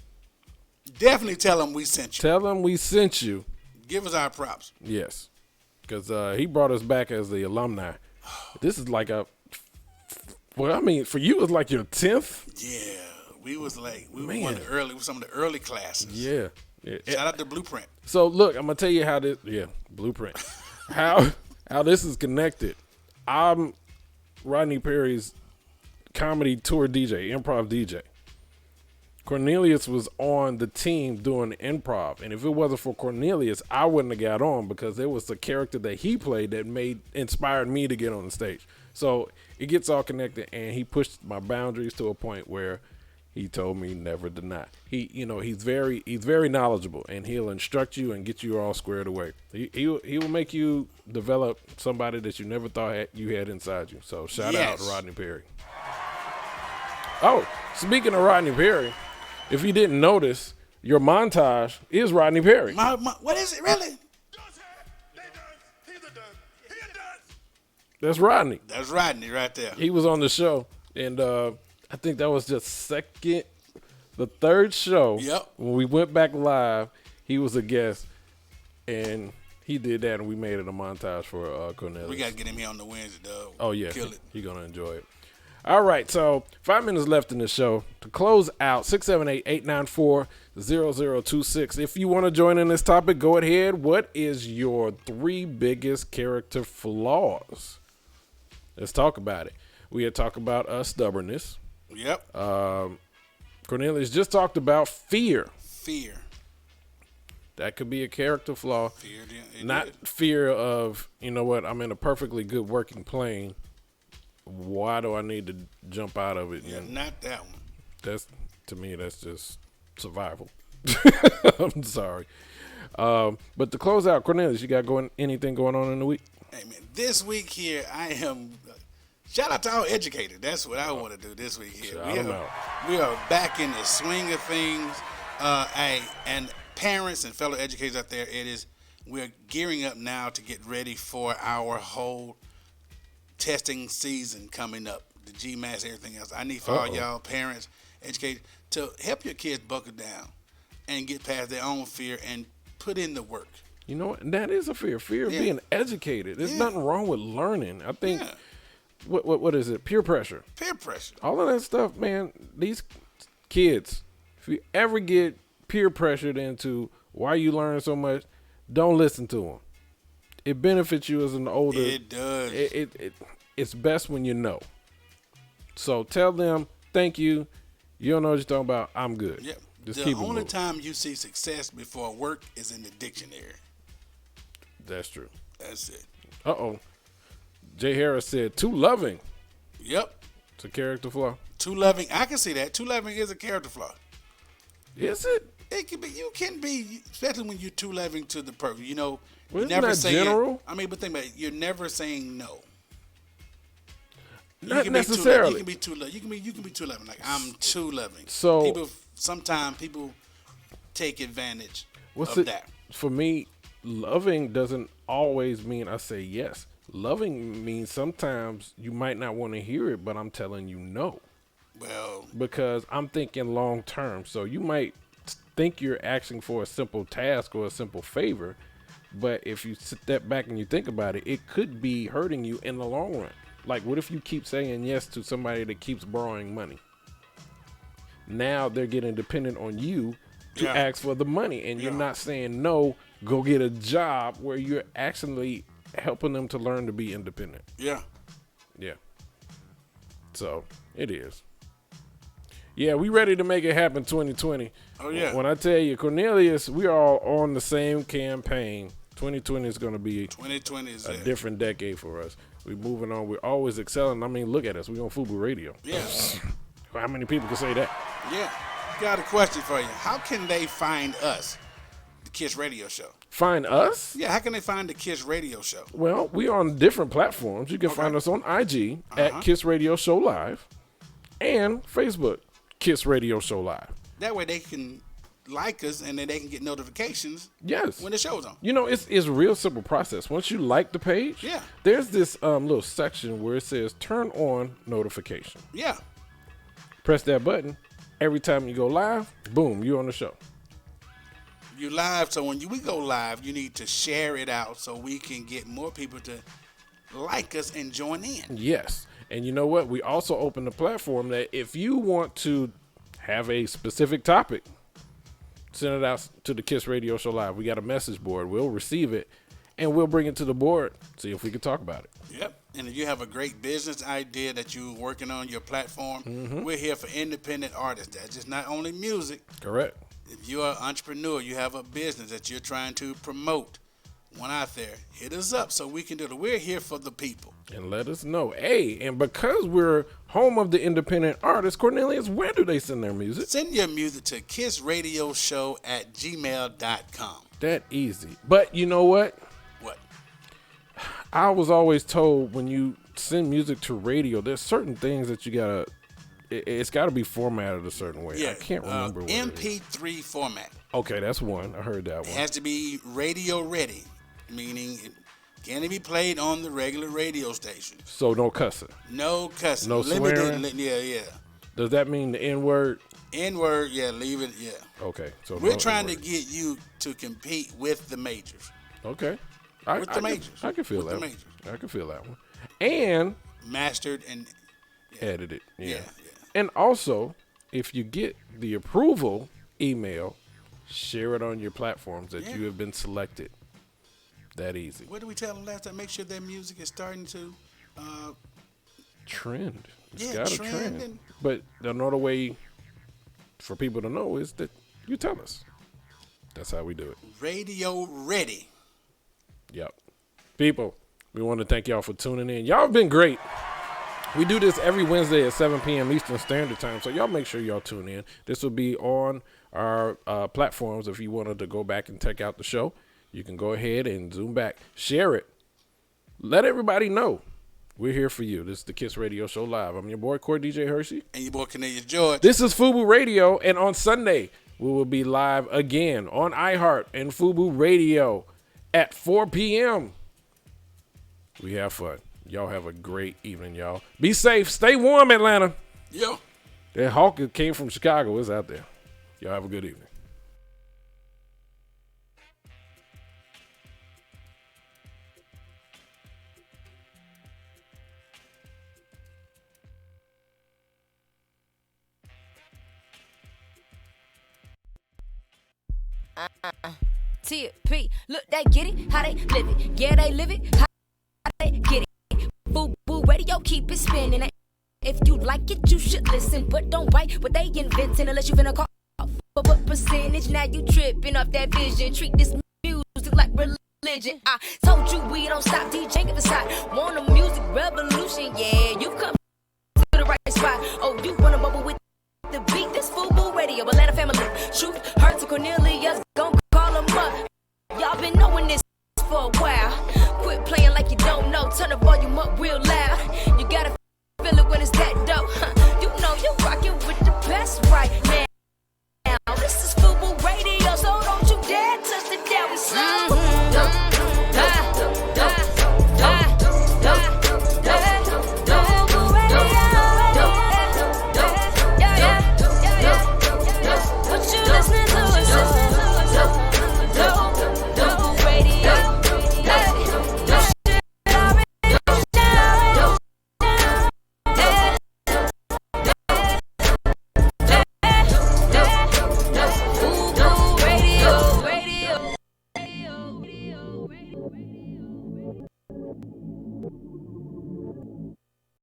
Definitely tell them we sent you. Tell them we sent you. Give us our props. Yes. Because he brought us back as the alumni. This is like for you, it's like your 10th? Yeah. We was like, we were some of the early classes. Yeah. Shout out to Blueprint. So look, I'm gonna tell you how this. Yeah, Blueprint. how this is connected. I'm Rodney Perry's comedy tour DJ, improv DJ. Cornelius was on the team doing the improv, and if it wasn't for Cornelius, I wouldn't have got on because there was a character that he played that inspired me to get on the stage. So it gets all connected, and he pushed my boundaries to a point where he told me never deny. He's very knowledgeable, and he'll instruct you and get you all squared away. He will make you develop somebody that you never thought you had inside you. So shout out to Rodney Perry. Oh, speaking of Rodney Perry, if you didn't notice, your montage is Rodney Perry. What is it really? That's Rodney. That's Rodney right there. He was on the show, and I think that was just the third show. Yep. When we went back live, he was a guest, and he did that, and we made it a montage for Cornelius. We got to get him here on the Wednesday, though. Oh, yeah. Kill it. He's going to enjoy it. All right, so 5 minutes left in the show. To close out, 678-894-0026. If you want to join in this topic, go ahead. What is your 3 biggest character flaws? Let's talk about it. We had talked about stubbornness. Yep. Cornelius just talked about fear. Fear. That could be a character flaw. Fear. Not fear of, you know what, I'm in a perfectly good working plane. Why do I need to jump out of it? Yeah, not that one. To me, that's just survival. I'm sorry. But to close out, Cornelius, you got anything going on in the week? Hey, man, this week here, I am. Shout out to our educators. That's what I want to do this week here. We are back in the swing of things. And parents and fellow educators out there, we're gearing up now to get ready for our whole testing season coming up. The GMAT, everything else. I need for all y'all parents, educators, to help your kids buckle down and get past their own fear and put in the work. You know what? That is a fear. Fear of being educated. There's nothing wrong with learning. I think, what is it? Peer pressure. Peer pressure. All of that stuff, man. These kids, if you ever get peer pressured into why you learn so much, don't listen to them. It benefits you as an older. It does. It's best when you know. So tell them, thank you. You don't know what you're talking about. I'm good. Yep. Just the keep it only moving. time you see success before work is in the dictionary. That's true. That's it. Uh-oh. Jay Harris said, too loving. Yep. It's a character flaw. Too loving. I can see that. Too loving is a character flaw. Is it? It can be. You can be, especially when you're too loving to the person. You know, Well, you're isn't never that saying. general? I mean, but think about it. You're never saying no. Not necessarily. You can be too loving. You can be too loving. Like, I'm too loving. So sometimes people take advantage What's of that. For me, loving doesn't always mean I say yes. Loving means sometimes you might not want to hear it, but I'm telling you no. Well, because I'm thinking long term. So you might think you're asking for a simple task or a simple favor, but if you step back and you think about it, it could be hurting you in the long run. Like, what if you keep saying yes to somebody that keeps borrowing money? Now they're getting dependent on you to ask for the money, and you're not saying no, go get a job, where you're actually helping them to learn to be independent. Yeah. Yeah. So it is. Yeah, we ready to make it happen 2020. Oh, yeah. When I tell you, Cornelius, we are all on the same campaign. 2020 is going to be 2020 is a different decade for us. We're moving on. We're always excelling. I mean, look at us. We're on FUBU Radio. Yeah. How many people can say that? Yeah. Got a question for you. How can they find us, the KISS Radio Show? Find us? Yeah, how can they find the KISS Radio Show? Well, we are on different platforms. You can find us on IG at KISS Radio Show Live and Facebook, KISS Radio Show Live. That way they can like us and then they can get notifications when the show's on. You know, it's a real simple process. Once you like the page, there's this little section where it says turn on notification. Yeah. Press that button. Every time you go live, boom, you're on the show. You live, so when we go live, you need to share it out so we can get more people to like us and join in. Yes. And you know what? We also open the platform that if you want to have a specific topic send it out to the Kiss Radio Show Live. We got a message board. We'll receive it, and we'll bring it to the board, see if we can talk about it. Yep. And if you have a great business idea that you're working on your platform, we're here for independent artists. That's just not only music. Correct. If you're an entrepreneur, you have a business that you're trying to promote, one out there, hit us up so we can do it. We're here for the people. And let us know. Hey, and because we're home of the independent artists, Cornelius, where do they send their music? Send your music to kissradioshow@gmail.com. That easy. But you know what? What? I was always told when you send music to radio, there's certain things that you gotta, it's gotta be formatted a certain way. Yeah, I can't remember what MP3 format. Okay, that's one. I heard that one. It has to be radio ready, meaning it can't be played on the regular radio station. So no cussing. No cussing. No Limited, swearing? yeah. Does that mean the N-word? N-word, yeah, leave it, yeah. Okay. So We're no trying to N-word. get you to compete with the majors. Okay. With the majors. I can feel With the that. majors. I can feel that one. And mastered and edited. Yeah. Yeah. And also, if you get the approval email, share it on your platforms that you have been selected. That easy. What did we tell them last time? Make sure their music is starting to Trend. It's Yeah, got a trend trend. and- But another way for people to know is that you tell us. That's how we do it. radio ready. Yep. People, we want to thank y'all for tuning in. Y'all have been great. We do this every Wednesday at 7 p.m. Eastern Standard Time, so y'all make sure y'all tune in. This will be on our platforms. If you wanted to go back and check out the show, you can go ahead and zoom back. Share it. Let everybody know. We're here for you. This is the Kiss Radio Show Live. I'm your boy, Core DJ Hershey. And your boy, Cornelius George. This is FUBU Radio, and on Sunday, we will be live again on iHeart and FUBU Radio at 4 p.m. We have fun. Y'all have a great evening, y'all. Be safe. Stay warm, Atlanta. Yo. That hawk that came from Chicago is out there. Y'all have a good evening. TP, look, they get it, how they live it. Yeah, they live it, how they get it. FUBU Radio, keep it spinning. If you like it, you should listen. But don't bite what they inventing unless you finna call for what percentage. Now you tripping off that vision. Treat this music like religion. I told you we don't stop DJing at the side. Want a music revolution? Yeah, you've come to the right spot. Oh, you wanna bubble with the beat? This FUBU Radio, Atlanta family. Truth, hurt to Cornelius, gon' call them up. Y'all been knowing this for a while. Quit playing like you don't know. Turn the volume up real loud. You gotta feel it when it's that dope. You know you rockin' with the best right now. This is FUBU Radio, so don't you dare touch the dial. We sound